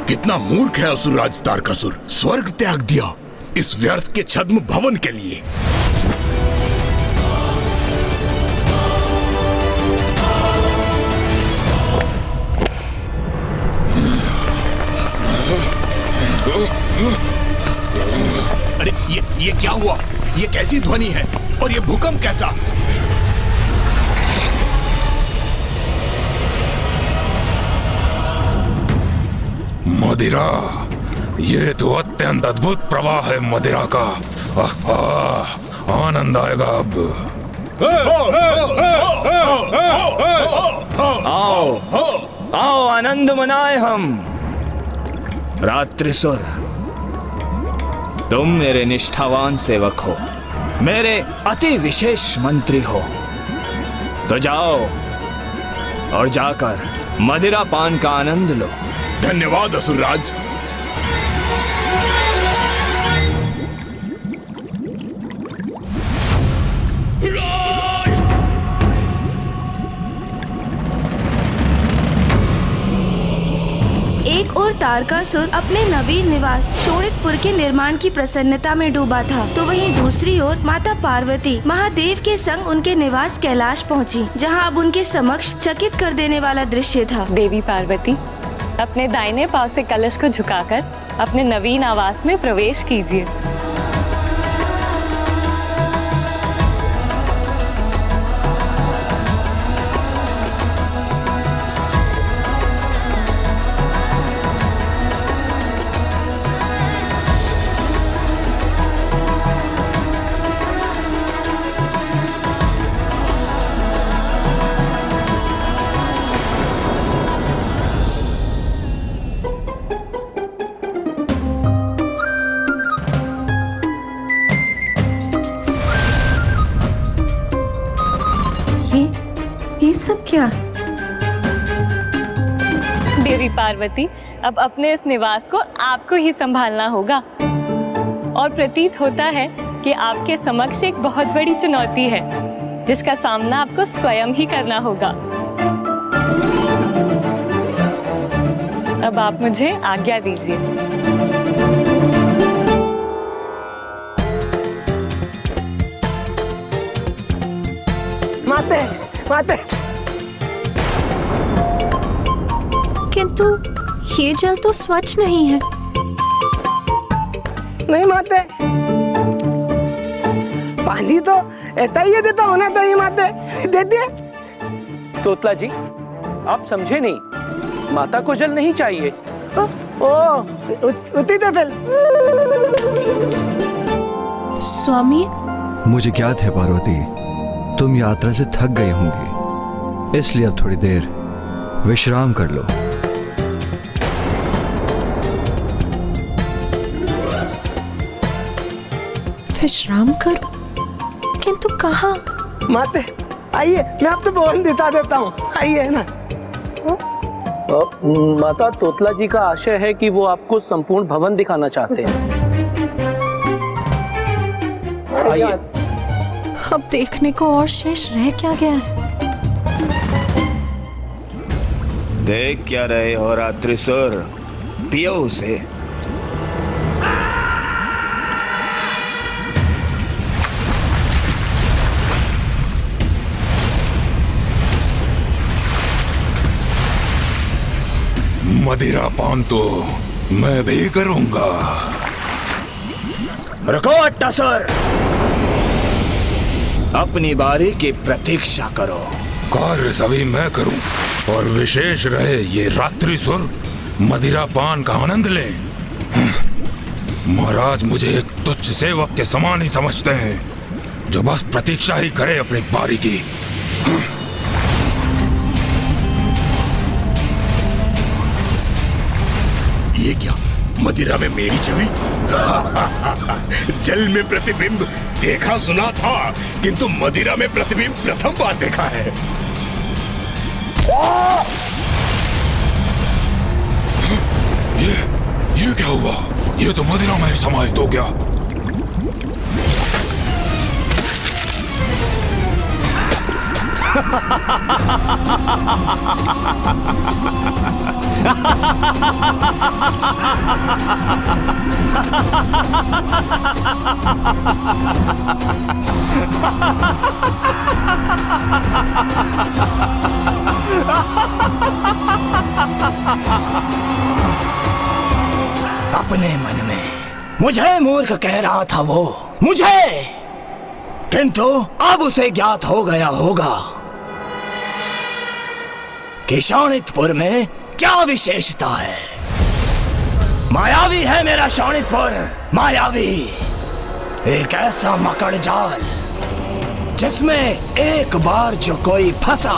कितना मूर्ख है असुरराज तारकासुर, स्वर्ग त्याग दिया इस व्यर्थ के छद्म भवन के लिए। अरे ये क्या हुआ? ये कैसी ध्वनि है और ये भूकंप कैसा? मदिरा, ये तो अत्यंत अद्भुत प्रवाह है मदिरा का। आनंद आएगा अब। आओ आओ आनंद मनाए हम। रात्रिसुर, तुम मेरे निष्ठावान सेवक हो, मेरे अति विशेष मंत्री हो, तो जाओ और जाकर मदिरा पान का आनंद लो। धन्यवाद असुरराज। एक और तारकासुर अपने नवीन निवास शोणितपुर के निर्माण की प्रसन्नता में डूबा था, तो वहीं दूसरी ओर माता पार्वती महादेव के संग उनके निवास कैलाश पहुंची, जहां अब उनके समक्ष चकित कर देने वाला दृश्य था। देवी पार्वती, अपने दाहिने पांव से कलश को झुकाकर अपने नवीन आवास में प्रवेश कीजिए। ये सब क्या? देवी पार्वती, अब अपने इस निवास को आपको ही संभालना होगा और प्रतीत होता है कि आपके समक्ष एक बहुत बड़ी चुनौती है, जिसका सामना आपको स्वयं ही करना होगा। अब आप मुझे आज्ञा दीजिए। माते, माते। किंतु ये जल तो स्वच्छ नहीं है। नहीं माते, पानी तो ऐसा ही देता होना चाहिए माते, दे दिए। तोतला जी, आप समझे नहीं, माता को जल नहीं चाहिए। उती तो फिर। स्वामी, मुझे ज्ञात है पार्वती, तुम यात्रा से थक गए होंगे, इसलिए अब थोड़ी देर विश्राम कर लो। विश्राम करो? किंतु कहाँ? माते आइए, मैं आपको भवन दिखा देता हूँ, आइए ना। माता, तोतला जी का आशय है कि वो आपको संपूर्ण भवन दिखाना चाहते हैं। आइए। अब देखने को और शेष रह क्या गया है? देख क्या रहे हो रात्रिसुर, पियो उसे। मदिरा पान तो मैं भी करूंगा। रुको अट्टासुर, अपनी बारी की प्रतीक्षा करो। कार्य सभी मैं करूं और विशेष रहे ये रात्रि सुर मदिरा पान का आनंद ले। महाराज मुझे एक तुच्छ सेवक के समान ही समझते हैं जो बस प्रतीक्षा ही करे अपनी बारी की। ये क्या, मदिरा में मेरी छवि? जल में प्रतिबिंब देखा सुना था, किंतु मदिरा में प्रतिबिंब प्रथम बार देखा है। ये क्या हुआ? ये तो मदिरा में समाहित हो गया। अपने मन में मुझे मूर्ख कह रहा था वो, मुझे, किंतु अब उसे ज्ञात हो गया होगा कि शोणितपुर में क्या विशेषता है। मायावी है मेरा शोणितपुर, मायावी। एक ऐसा मकड़ जाल जिसमें एक बार जो कोई फंसा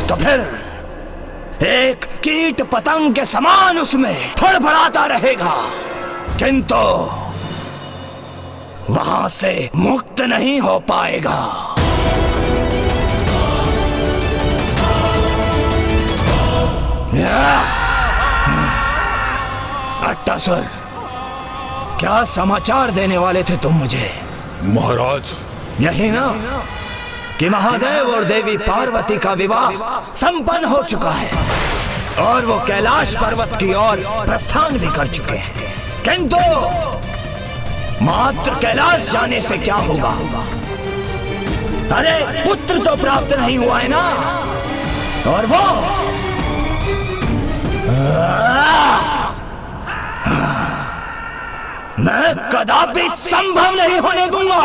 तो फिर एक कीट पतंग के समान उसमें फड़फड़ाता रहेगा, किंतु वहां से मुक्त नहीं हो पाएगा। अट्टासुर, क्या समाचार देने वाले थे तुम मुझे? महाराज, यही ना कि महादेव और देवी पार्वती का विवाह संपन्न हो चुका है और वो कैलाश पर्वत की ओर प्रस्थान भी कर चुके हैं, किंतु मात्र कैलाश जाने से क्या होगा? अरे पुत्र तो प्राप्त नहीं हुआ है ना, और वो मैं कदापि संभव नहीं होने दूंगा।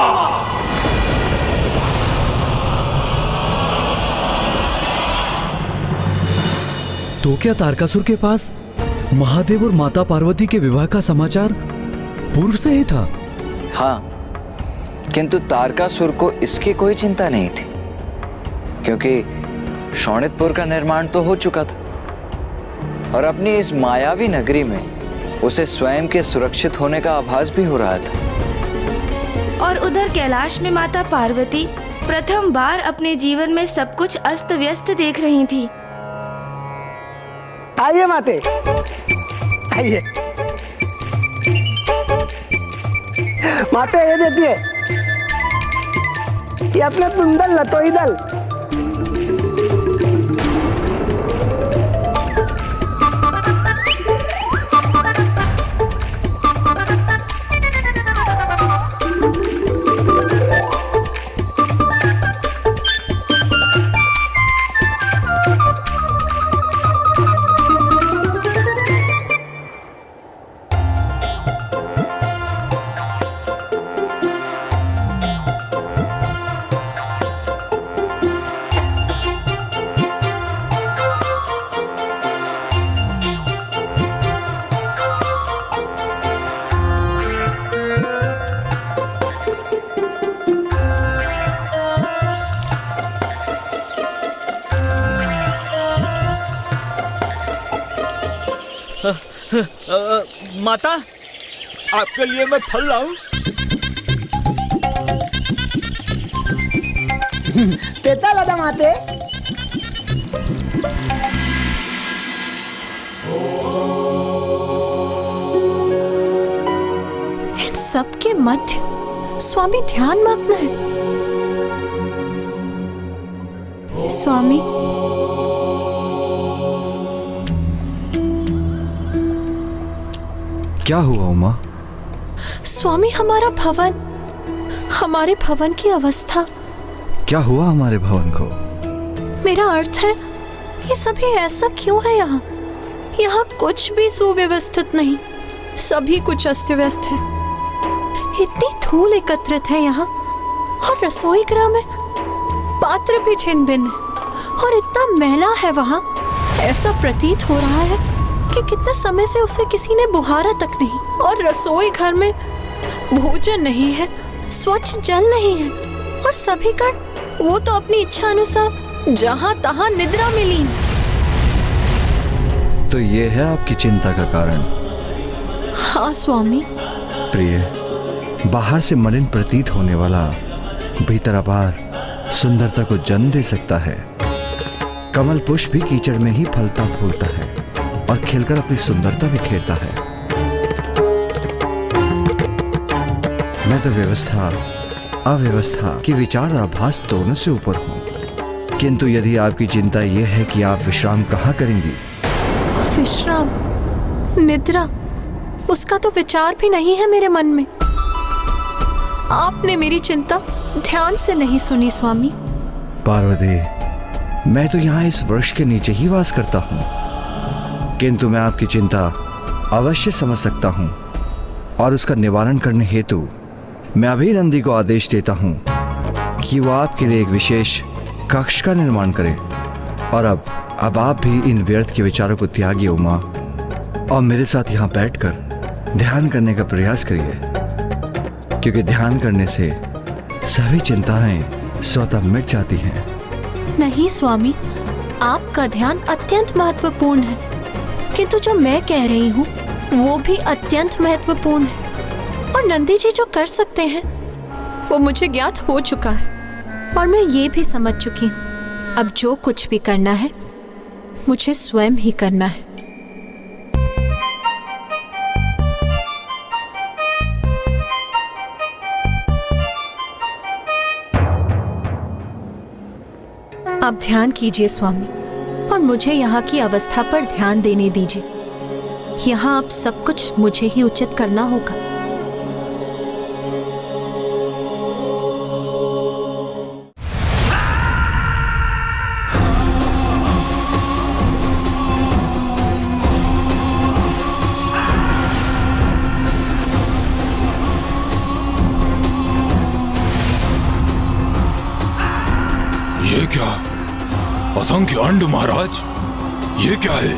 तो क्या तारकासुर के पास महादेव और माता पार्वती के विवाह का समाचार पूर्व से ही था? हाँ, किंतु तारकासुर को इसकी कोई चिंता नहीं थी, क्योंकि शोणितपुर का निर्माण तो हो चुका था और अपनी इस मायावी नगरी में उसे स्वयं के सुरक्षित होने का आभास भी हो रहा था। और उधर कैलाश में माता पार्वती प्रथम बार अपने जीवन में सब कुछ अस्त व्यस्त देख रही थी। आइए माते, आइए। माते ये देखिए, ये अपना तुंदल लतोई दल। माता, आपके लिए मैं फल लाऊं? तेता लदा माते। इन सब के मध्य स्वामी ध्यान मग्न है। स्वामी, क्या हुआ उमा? स्वामी, हमारा भवन, हमारे भवन की अवस्था। क्या हुआ हमारे भवन को? मेरा अर्थ है, ये सभी ऐसा क्यों है यहाँ? यहाँ कुछ भी सुव्यवस्थित नहीं, सभी कुछ अस्त व्यस्त है। इतनी धूल एकत्रित है यहाँ, और रसोई गृह में पात्र भी छिन्न भिन्न और इतना मैला है वहाँ। ऐसा प्रतीत हो रहा है कि कितने समय से उसे किसी ने बुहारा तक नहीं। और रसोई घर में भोजन नहीं है, स्वच्छ जल नहीं है और सभी का वो तो अपनी इच्छा अनुसार जहाँ तहाँ निद्रा में लीन। तो ये है आपकी चिंता का कारण? हाँ स्वामी। प्रिय, बाहर से मलिन प्रतीत होने वाला भीतर अपार सुंदरता को जन्म दे सकता है। कमल पुष्प भी कीचड़ में ही फलता फूलता है और खिलकर अपनी सुंदरता बिखेरता है। मैं तो व्यवस्था अव्यवस्था की विचार और आभास दोनों से ऊपर हूँ। किंतु यदि आपकी चिंता यह है कि आप विश्राम कहाँ करेंगी? विश्राम, निद्रा, उसका तो विचार भी नहीं है मेरे मन में। आपने मेरी चिंता ध्यान से नहीं सुनी स्वामी। पार्वती, मैं तो यहाँ इस वृक्ष के नीचे ही वास करता हूँ, किंतु मैं आपकी चिंता अवश्य समझ सकता हूँ और उसका निवारण करने हेतु मैं अभी नंदी को आदेश देता हूँ कि वो आपके लिए एक विशेष कक्ष का निर्माण करे। और अब आप भी इन व्यर्थ के विचारों को त्यागिए उमा, और मेरे साथ यहाँ बैठकर ध्यान करने का प्रयास करिए, क्योंकि ध्यान करने से सभी चिंताएं स्वतः मिट जाती हैं। नहीं स्वामी, आपका ध्यान अत्यंत महत्वपूर्ण है, किंतु जो मैं कह रही हूँ वो भी अत्यंत महत्वपूर्ण है। और नंदी जी जो कर सकते हैं वो मुझे ज्ञात हो चुका है और मैं ये भी समझ चुकी हूँ। अब जो कुछ भी करना है मुझे स्वयं ही करना है। आप ध्यान कीजिए स्वामी और मुझे यहाँ की अवस्था पर ध्यान देने दीजिए। यहाँ अब सब कुछ मुझे ही उचित करना होगा। ये क्या? असंख्य अंड महाराज, ये क्या है?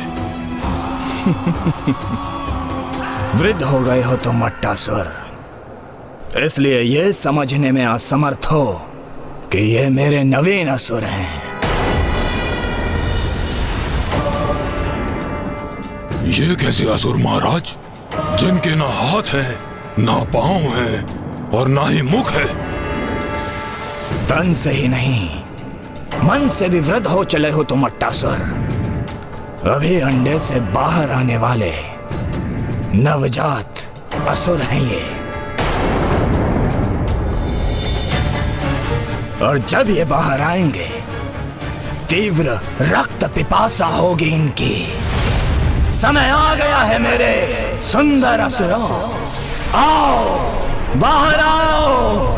वृद्ध हो गए हो तुम मट्टासुर, इसलिए ये समझने में असमर्थ हो कि ये मेरे नवीन असुर हैं। ये कैसे असुर महाराज, जिनके ना हाथ है, ना पांव है और ना ही मुख है? तन से ही नहीं, मन से भी वृद्ध हो चले हो तुम मट्टासुर। अभी अंडे से बाहर आने वाले नवजात असुर हैं ये। और जब ये बाहर आएंगे, तीव्र रक्त पिपासा होगी इनकी। समय आ गया है मेरे सुंदर असुरों, आओ बाहर आओ।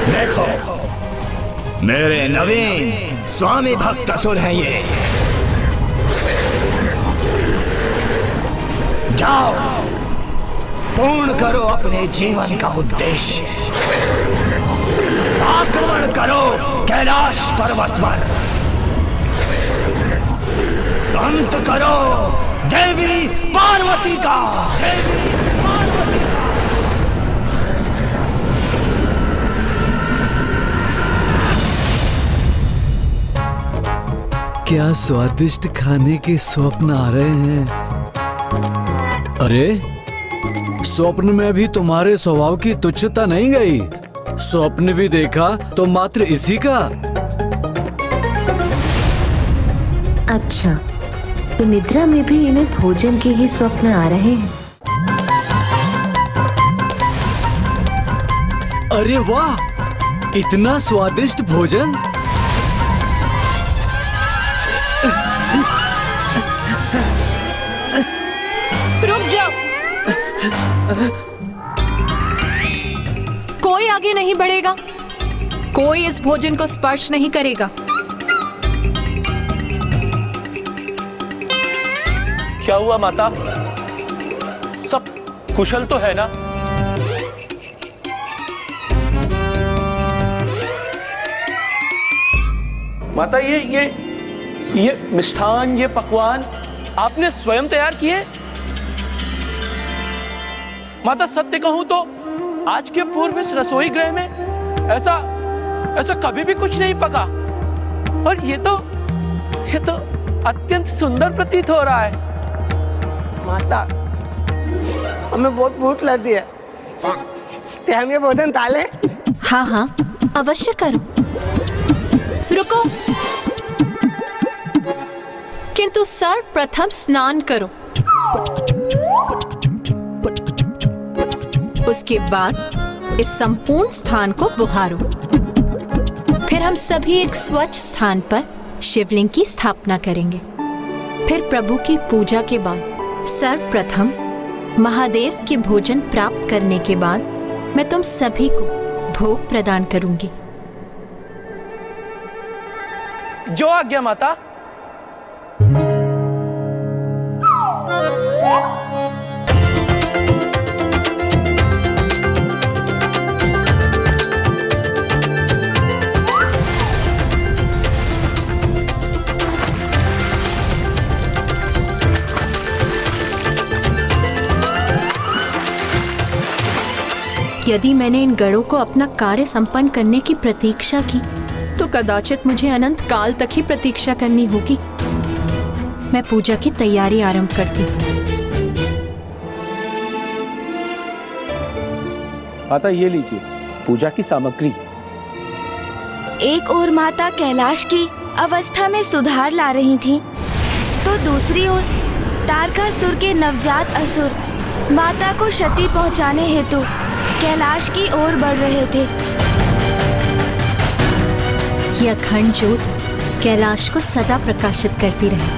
देखो, मेरे नवीन स्वामी भक्त असुर हैं ये। जाओ, पूर्ण करो अपने जीवन का उद्देश्य। आक्रमण करो कैलाश पर्वत पर, अंत करो देवी पार्वती का। क्या स्वादिष्ट खाने के स्वप्न आ रहे हैं। अरे, स्वप्न में भी तुम्हारे स्वभाव की तुच्छता नहीं गई। स्वप्न भी देखा तो मात्र इसी का। अच्छा, तो निद्रा में भी इन्हें भोजन के ही स्वप्न आ रहे हैं। अरे वाह, इतना स्वादिष्ट भोजन। रुक जाओ, कोई आगे नहीं बढ़ेगा, कोई इस भोजन को स्पर्श नहीं करेगा। क्या हुआ माता? सब कुशल तो है ना? माता ये मिष्ठान, ये पकवान आपने स्वयं तैयार किए? माता सत्य कहूं तो आज के पूर्व इस रसोई गृह में ऐसा कभी भी कुछ नहीं पका, और ये तो अत्यंत सुंदर प्रतीत हो रहा है। माता, हमें बहुत भूख लगी है, ते हम ये भोजन ताले? हाँ हाँ, अवश्य करो। रुको, किंतु सर्वप्रथम स्नान करो, उसके बाद इस संपूर्ण स्थान को बुहारो। फिर हम सभी एक स्वच्छ स्थान पर शिवलिंग की स्थापना करेंगे। फिर प्रभु की पूजा के बाद सर्वप्रथम महादेव के भोजन प्राप्त करने के बाद मैं तुम सभी को भोग प्रदान करूंगी। जो आज्ञा माता। यदि मैंने इन गणों को अपना कार्य संपन्न करने की प्रतीक्षा की तो कदाचित मुझे अनंत काल तक ही प्रतीक्षा करनी होगी। मैं पूजा की तैयारी आरंभ करती हूँ। माता ये लीजिए पूजा की सामग्री। एक ओर माता कैलाश की अवस्था में सुधार ला रही थी, तो दूसरी ओर तारकासुर के नवजात असुर माता को क्षति पहुंचाने हेतु कैलाश की ओर बढ़ रहे थे। यह अखंड ज्योत कैलाश को सदा प्रकाशित करती रहे।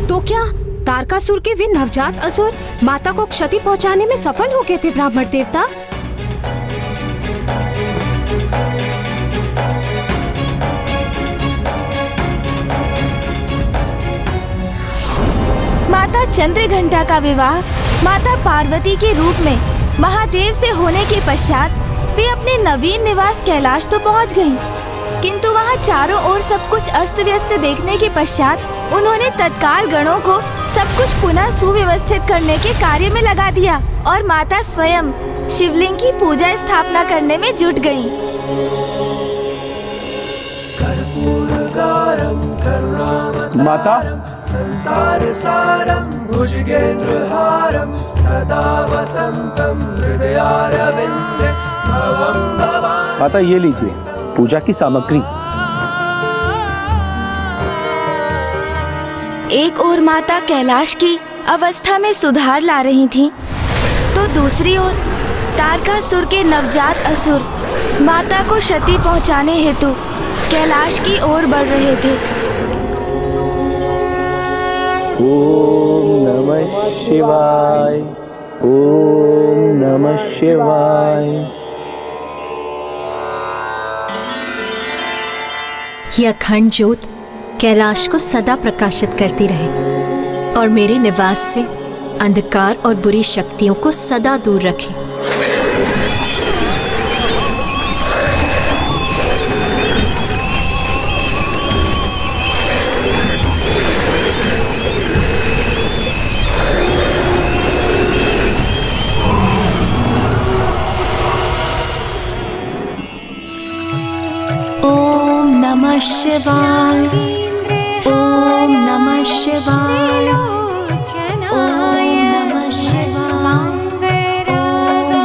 तो क्या तारकासुर के वे नवजात असुर माता को क्षति पहुंचाने में सफल हो गए थे ब्राह्मण देवता? माता चंद्रघंटा का विवाह माता पार्वती के रूप में महादेव से होने के पश्चात वे अपने नवीन निवास कैलाश तो पहुंच गईं, किंतु वहां चारों ओर सब कुछ अस्त व्यस्त देखने के पश्चात उन्होंने तत्काल गणों को सब कुछ पुनः सुव्यवस्थित करने के कार्य में लगा दिया और माता स्वयं शिवलिंग की पूजा स्थापना करने में जुट गईं। माता संसार सारम भुजगेंद्रहारम सदा वसंतम हृदयारविंदे भवं भवानि। माता ये लीजिए पूजा की सामग्री। एक ओर माता कैलाश की अवस्था में सुधार ला रही थीं, तो दूसरी ओर तारकासुर के नवजात असुर माता को क्षति पहुंचाने हेतु कैलाश की ओर बढ़ रहे थे। ओम नमः शिवाय, ओम नमः शिवाय। यह अखंड ज्योत कैलाश को सदा प्रकाशित करती रहे और मेरे निवास से अंधकार और बुरी शक्तियों को सदा दूर रखे। ओम नमः शिवाय, ओम नमः शिवाय, ओम नमः शिवाय, ओम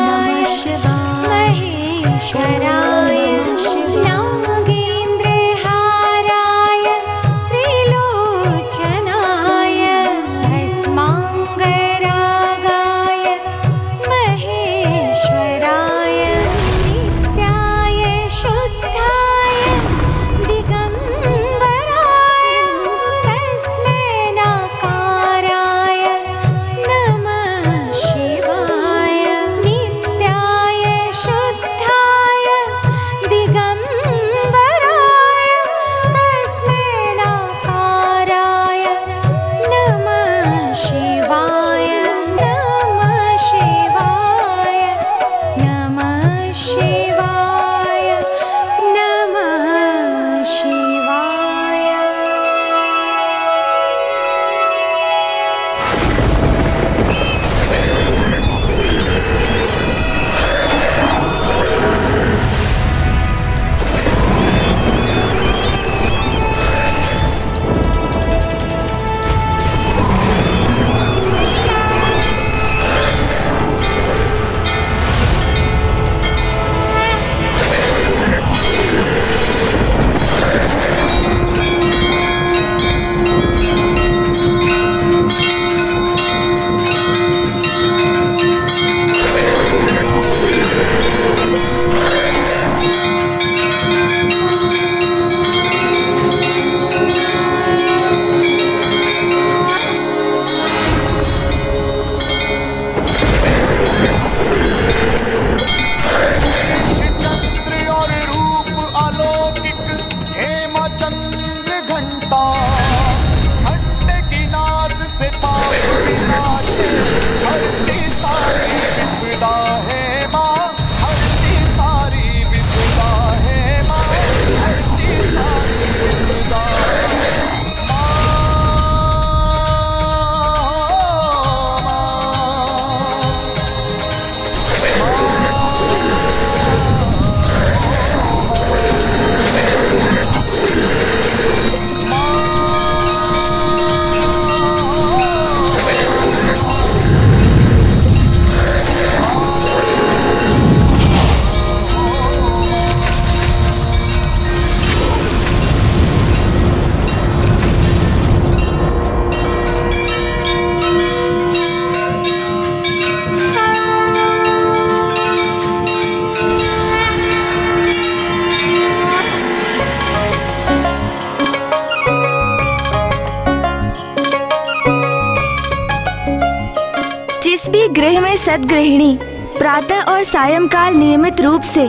जिस भी गृह में सद्गृहिणी प्रातः और सायंकाल नियमित रूप से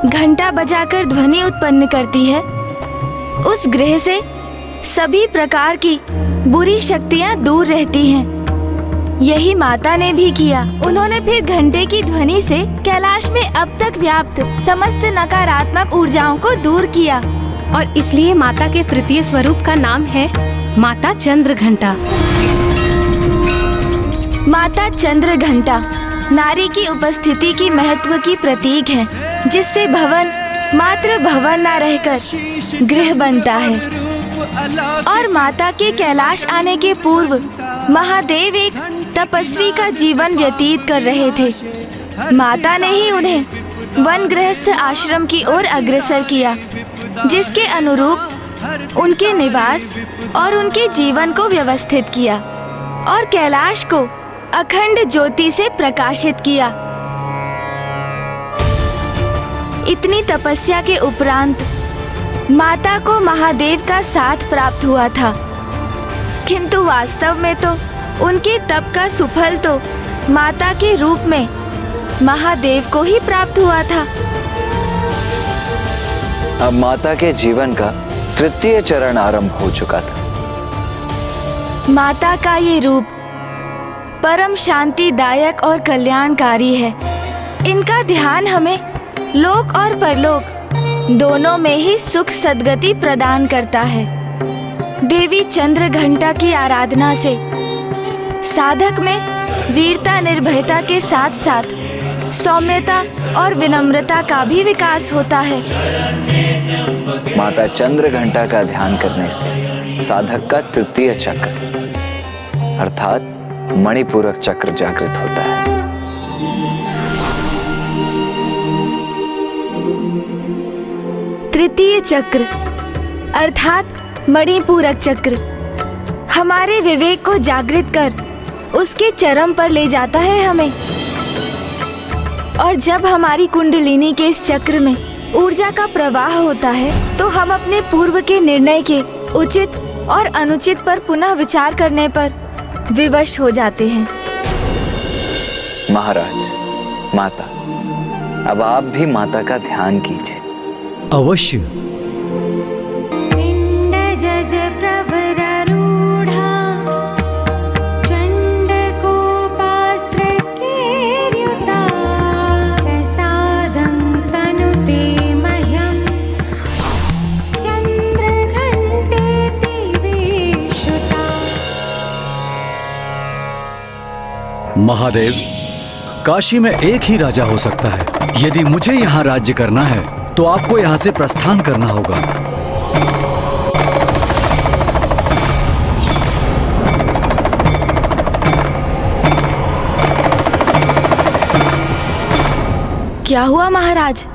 घंटा बजाकर ध्वनि उत्पन्न करती है, उस गृह से सभी प्रकार की बुरी शक्तियां दूर रहती हैं। यही माता ने भी किया। उन्होंने फिर घंटे की ध्वनि से कैलाश में अब तक व्याप्त समस्त नकारात्मक ऊर्जाओं को दूर किया। और इसलिए माता के तृतीय स्वरूप का नाम है माता चंद्र घंटा। माता चंद्र घंटा नारी की उपस्थिति की महत्व की प्रतीक है, जिससे भवन मात्र भवन न रहकर गृह बनता है। और माता के कैलाश आने के पूर्व महादेव एक तपस्वी का जीवन व्यतीत कर रहे थे। माता ने ही उन्हें वन गृहस्थ आश्रम की ओर अग्रसर किया, जिसके अनुरूप उनके निवास और उनके जीवन को व्यवस्थित किया और कैलाश को अखंड ज्योति से प्रकाशित किया। इतनी तपस्या के उपरांत माता को महादेव का साथ प्राप्त हुआ था, किंतु वास्तव में तो उनके तप का सुफल तो माता के रूप में महादेव को ही प्राप्त हुआ था। अब माता के जीवन का तृतीय चरण आरंभ हो चुका था। माता का ये रूप परम शांतिदायक और कल्याणकारी है। इनका ध्यान हमें लोक और परलोक दोनों में ही सुख सद्गति प्रदान करता है। देवी चंद्र घंटा की आराधना से साधक में वीरता निर्भयता के साथ साथ सौम्यता और विनम्रता का भी विकास होता है। माता चंद्र घंटा का ध्यान करने से साधक का तृतीय चक्र अर्थात मणिपूरक चक्र जागृत होता है। तृतीय चक्र अर्थात मणिपूरक चक्र हमारे विवेक को जागृत कर उसके चरम पर ले जाता है हमें। और जब हमारी कुंडलिनी के इस चक्र में ऊर्जा का प्रवाह होता है, तो हम अपने पूर्व के निर्णय के उचित और अनुचित पर पुनः विचार करने पर विवश हो जाते हैं। महाराज, माता, अब आप भी माता का ध्यान कीजिए। अवश्य। पिंड जज प्रवरारूढ़ा चंड कोपास्त्र केर्युता प्रसादं तनुते मह्यं चंद्रघंटेति विश्रुता। महादेव, काशी में एक ही राजा हो सकता है। यदि मुझे यहाँ राज्य करना है तो आपको यहाँ से प्रस्थान करना होगा। क्या हुआ महाराज?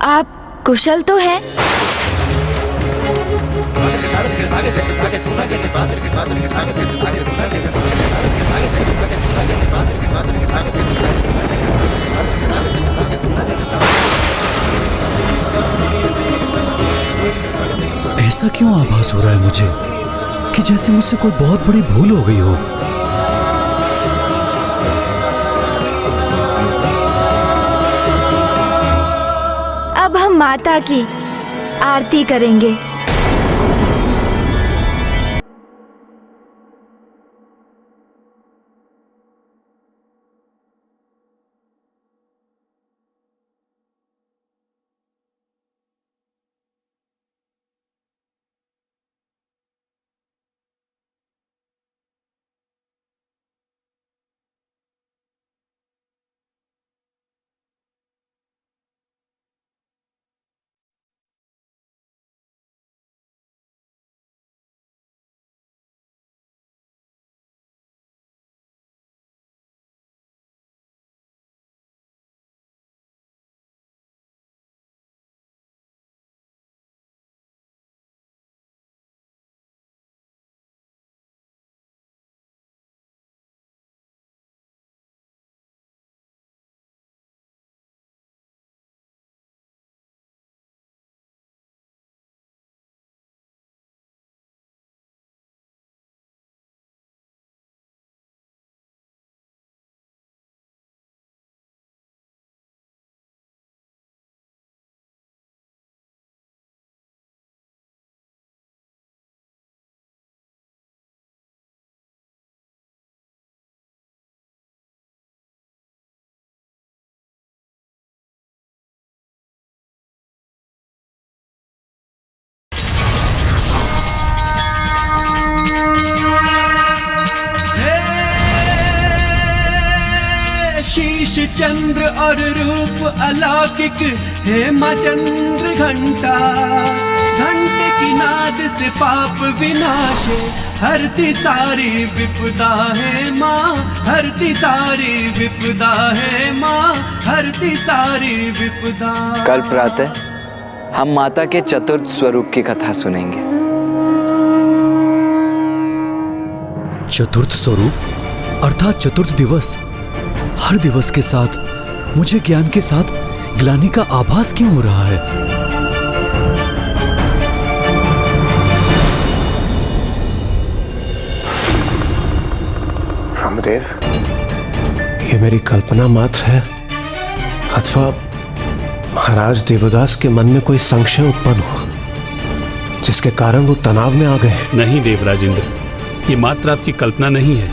आप कुशल तो हैं? ऐसा क्यों आभास हो रहा है मुझे कि जैसे मुझसे कोई बहुत बड़ी भूल हो गई हो। अब हम माता की आरती करेंगे। शीश चंद्र और रूप अलौकिक हे माँ चंद्र घंटा। घंटे की नाद से पाप विनाशे हरती सारी विपदा है माँ, हरती सारी विपदा है माँ, हरती सारी विपदा। कल प्रातः हम माता के चतुर्थ स्वरूप की कथा सुनेंगे। चतुर्थ स्वरूप अर्थात चतुर्थ दिवस। हर दिवस के साथ मुझे ज्ञान के साथ ग्लानि का आभास क्यों हो रहा है? ब्रह्मदेव, ये मेरी कल्पना मात्र है अथवा महाराज देवदास के मन में कोई संशय उत्पन्न हुआ जिसके कारण वो तनाव में आ गए? नहीं देवराजेंद्र, ये मात्र आपकी कल्पना नहीं है।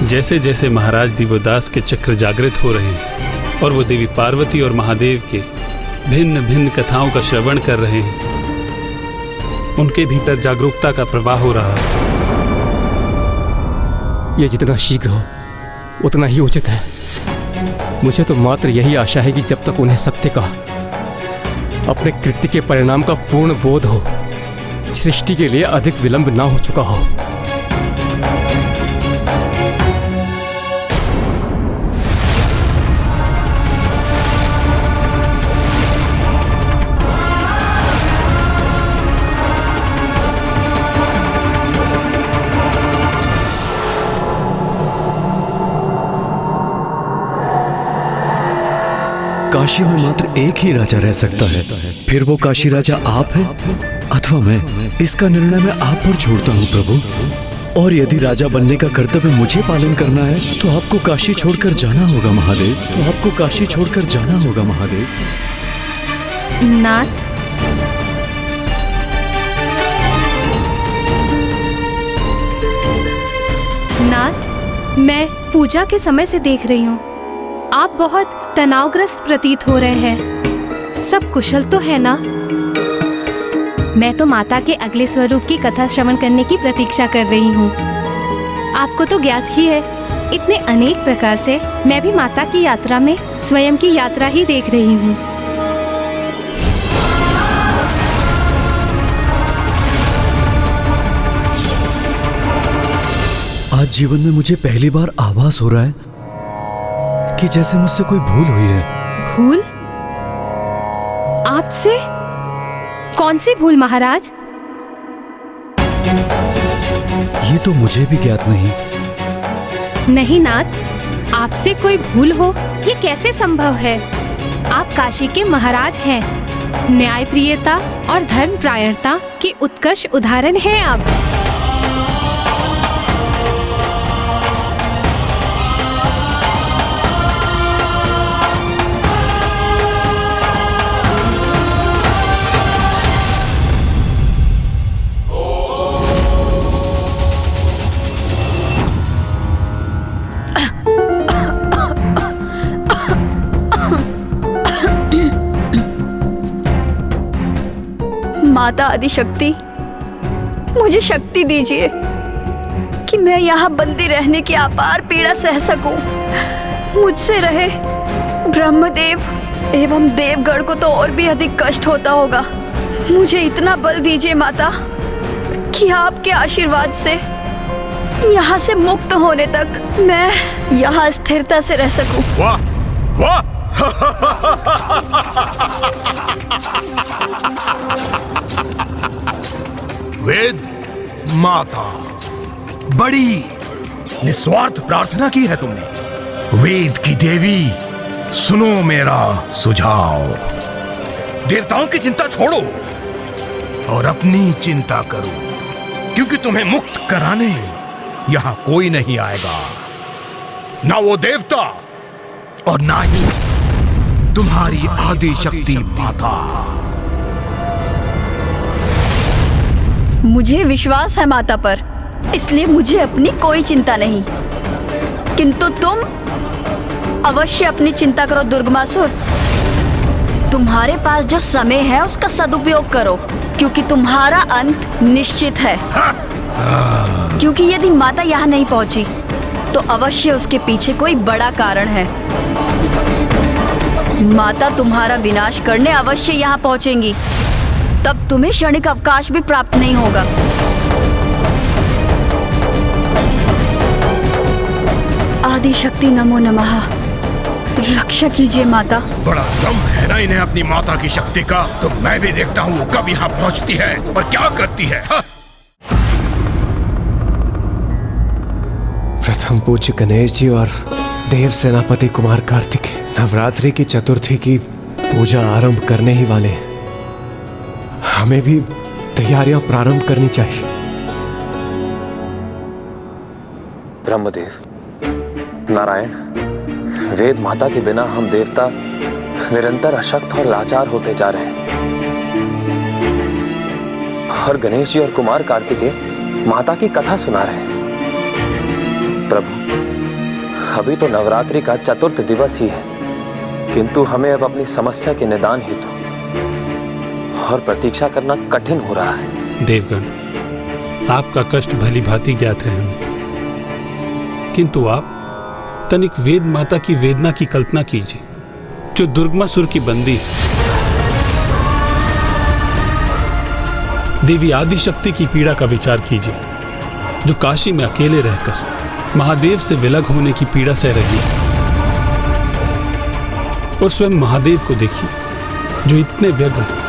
जैसे जैसे महाराज दिव्यदास के चक्र जागृत हो रहे हैं और वो देवी पार्वती और महादेव के भिन्न भिन्न कथाओं का श्रवण कर रहे हैं, उनके भीतर जागरूकता का प्रवाह हो रहा है। ये जितना शीघ्र हो उतना ही उचित है। मुझे तो मात्र यही आशा है कि जब तक उन्हें सत्य का, अपने कृत्य के परिणाम का पूर्ण बोध हो, सृष्टि के लिए अधिक विलंब ना हो चुका हो। काशी में मात्र एक ही राजा रह सकता है, फिर वो काशी राजा आप हैं अथवा मैं। इसका निर्णय मैं आप पर छोड़ता हूँ प्रभु। और यदि राजा बनने का कर्तव्य मुझे पालन करना है तो आपको काशी छोड़कर जाना होगा महादेव, तो आपको काशी छोड़कर जाना होगा महादेव। नाथ, नाथ, मैं पूजा के समय से देख रही हूँ आप बहुत तनावग्रस्त प्रतीत हो रहे हैं। सब कुशल तो है ना? मैं तो माता के अगले स्वरूप की कथा श्रवण करने की प्रतीक्षा कर रही हूँ। आपको तो ज्ञात ही है, इतने अनेक प्रकार से मैं भी माता की यात्रा में स्वयं की यात्रा ही देख रही हूँ। आज जीवन में मुझे पहली बार आभास हो रहा है कि जैसे मुझसे कोई भूल हुई है। भूल? आपसे? कौन सी भूल महाराज? ये तो मुझे भी ज्ञात नहीं। नहीं नाथ, आपसे कोई भूल हो ये कैसे संभव है? आप काशी के महाराज हैं। न्यायप्रियता और धर्मप्रायणता के उत्कर्ष उदाहरण हैं आप। माता आदिशक्ति, मुझे शक्ति दीजिए कि मैं यहाँ बंदी रहने की अपार पीड़ा सह सकूं। मुझसे रहे ब्रह्मदेव एवं देवगढ़ को तो और भी अधिक कष्ट होता होगा। मुझे इतना बल दीजिए माता कि आपके आशीर्वाद से यहाँ से मुक्त होने तक मैं यहाँ स्थिरता से रह सकूं। वाह वाह! वेद माता, बड़ी निस्वार्थ प्रार्थना की है तुमने। वेद की देवी, सुनो मेरा सुझाव। देवताओं की चिंता छोड़ो और अपनी चिंता करो, क्योंकि तुम्हें मुक्त कराने यहां कोई नहीं आएगा। ना वो देवता और ना ही तुम्हारी आदि शक्ति माता। मुझे विश्वास है माता पर, इसलिए मुझे अपनी कोई चिंता नहीं। किंतु तुम अवश्य अपनी चिंता करो दुर्गमासुर। तुम्हारे पास जो समय है उसका सदुपयोग करो, क्योंकि तुम्हारा अंत निश्चित है। क्योंकि यदि माता यहाँ नहीं पहुंची तो अवश्य उसके पीछे कोई बड़ा कारण है। माता तुम्हारा विनाश करने अवश्य यहाँ पहुंचेंगी, तब तुम्हें क्षणिक अवकाश भी प्राप्त नहीं होगा। आदि शक्ति नमो नमः। रक्षा कीजिए माता। बड़ा दम है ना इन्हें अपनी माता की शक्ति का। तो मैं भी देखता हूँ कब यहाँ पहुँचती है और क्या करती है। प्रथम पूज्य गणेश जी और देव सेनापति कुमार कार्तिक नवरात्रि की चतुर्थी की पूजा आरंभ करने ही वाले हैं। हमें भी तैयारियां प्रारंभ करनी चाहिए। ब्रह्मदेव, नारायण, वेद माता के बिना हम देवता निरंतर अशक्त और लाचार होते जा रहे हैं। और गणेश जी और कुमार कार्तिकेय माता की कथा सुना रहे हैं। प्रभु, अभी तो नवरात्रि का चतुर्थ दिवस ही है, किंतु हमें अब अपनी समस्या के निदान हेतु और प्रतीक्षा करना कठिन हो रहा है। देवगण, आपका कष्ट भली भांति ज्ञात है हमें, किंतु आप तनिक वेद माता की वेदना की कल्पना कीजिए, जो दुर्गमासुर की बंदी है। देवी आदिशक्ति की पीड़ा का विचार कीजिए, जो काशी में अकेले रहकर महादेव से विलग होने की पीड़ा सह रही है। और स्वयं महादेव को देखिए, जो इतने व्यग्र हैं,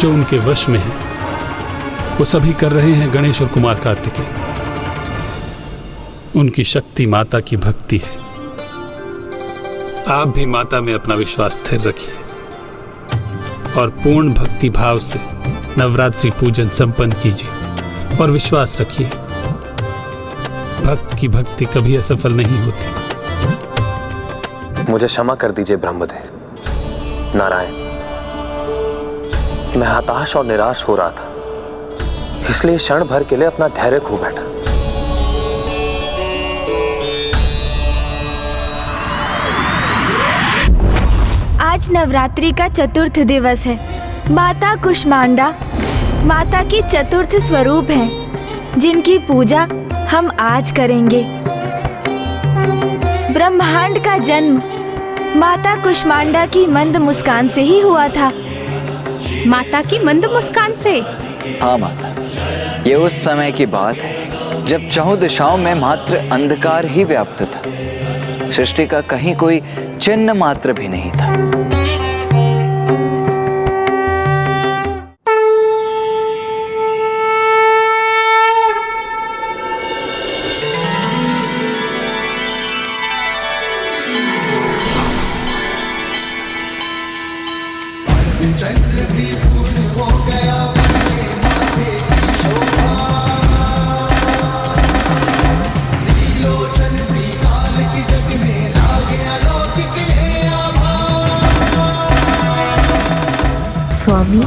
जो उनके वश में है, वो सभी कर रहे हैं गणेश और कुमार कार्तिकेय। उनकी शक्ति माता की भक्ति है। आप भी माता में अपना विश्वास स्थिर रखिए और पूर्ण भक्ति भाव से नवरात्रि पूजन संपन्न कीजिए और विश्वास रखिए, भक्त की भक्ति कभी असफल नहीं होती। मुझे क्षमा कर दीजिए ब्रह्मदेव। नारायण, मैं हताश और निराश हो रहा था, इसलिए क्षण भर के लिए अपना धैर्य खो बैठा। आज नवरात्रि का चतुर्थ दिवस है। माता कुष्मांडा माता की चतुर्थ स्वरूप हैं, जिनकी पूजा हम आज करेंगे। ब्रह्मांड का जन्म माता कुष्मांडा की मंद मुस्कान से ही हुआ था। माता की मंद मुस्कान से? हाँ माता, ये उस समय की बात है जब चहुं दिशाओं में मात्र अंधकार ही व्याप्त था। सृष्टि का कहीं कोई चिन्ह मात्र भी नहीं था। स्वामी,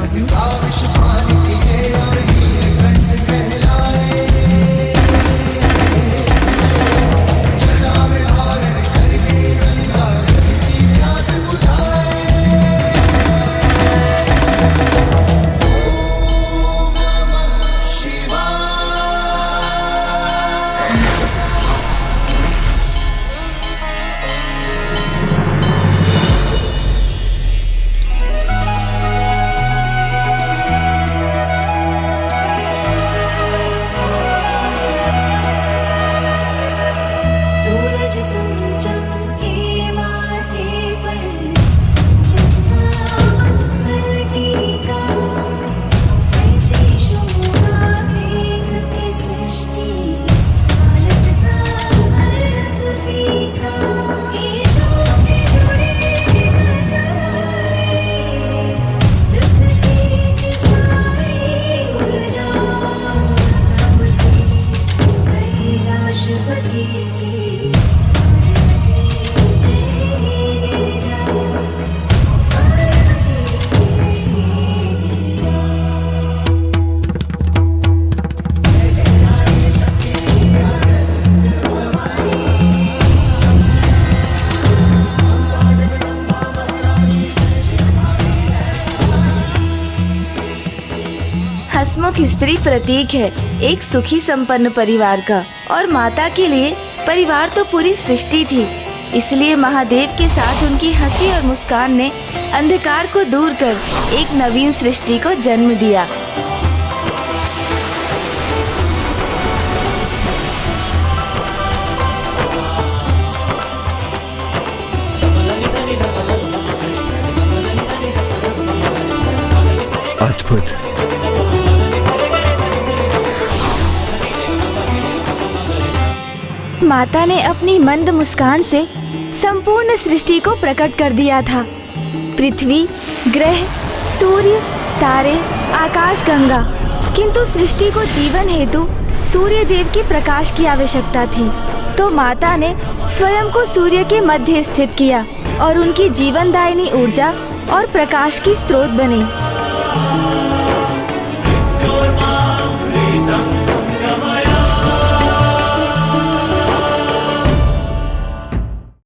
स्त्री प्रतीक है एक सुखी संपन्न परिवार का, और माता के लिए परिवार तो पूरी सृष्टि थी। इसलिए महादेव के साथ उनकी हंसी और मुस्कान ने अंधकार को दूर कर एक नवीन सृष्टि को जन्म दिया। अद्भुत। माता ने अपनी मंद मुस्कान से संपूर्ण सृष्टि को प्रकट कर दिया था। पृथ्वी, ग्रह, सूर्य, तारे, आकाश गंगा। किंतु सृष्टि को जीवन हेतु सूर्य देव के प्रकाश की आवश्यकता थी, तो माता ने स्वयं को सूर्य के मध्य स्थित किया और उनकी जीवनदायिनी ऊर्जा और प्रकाश की स्रोत बने।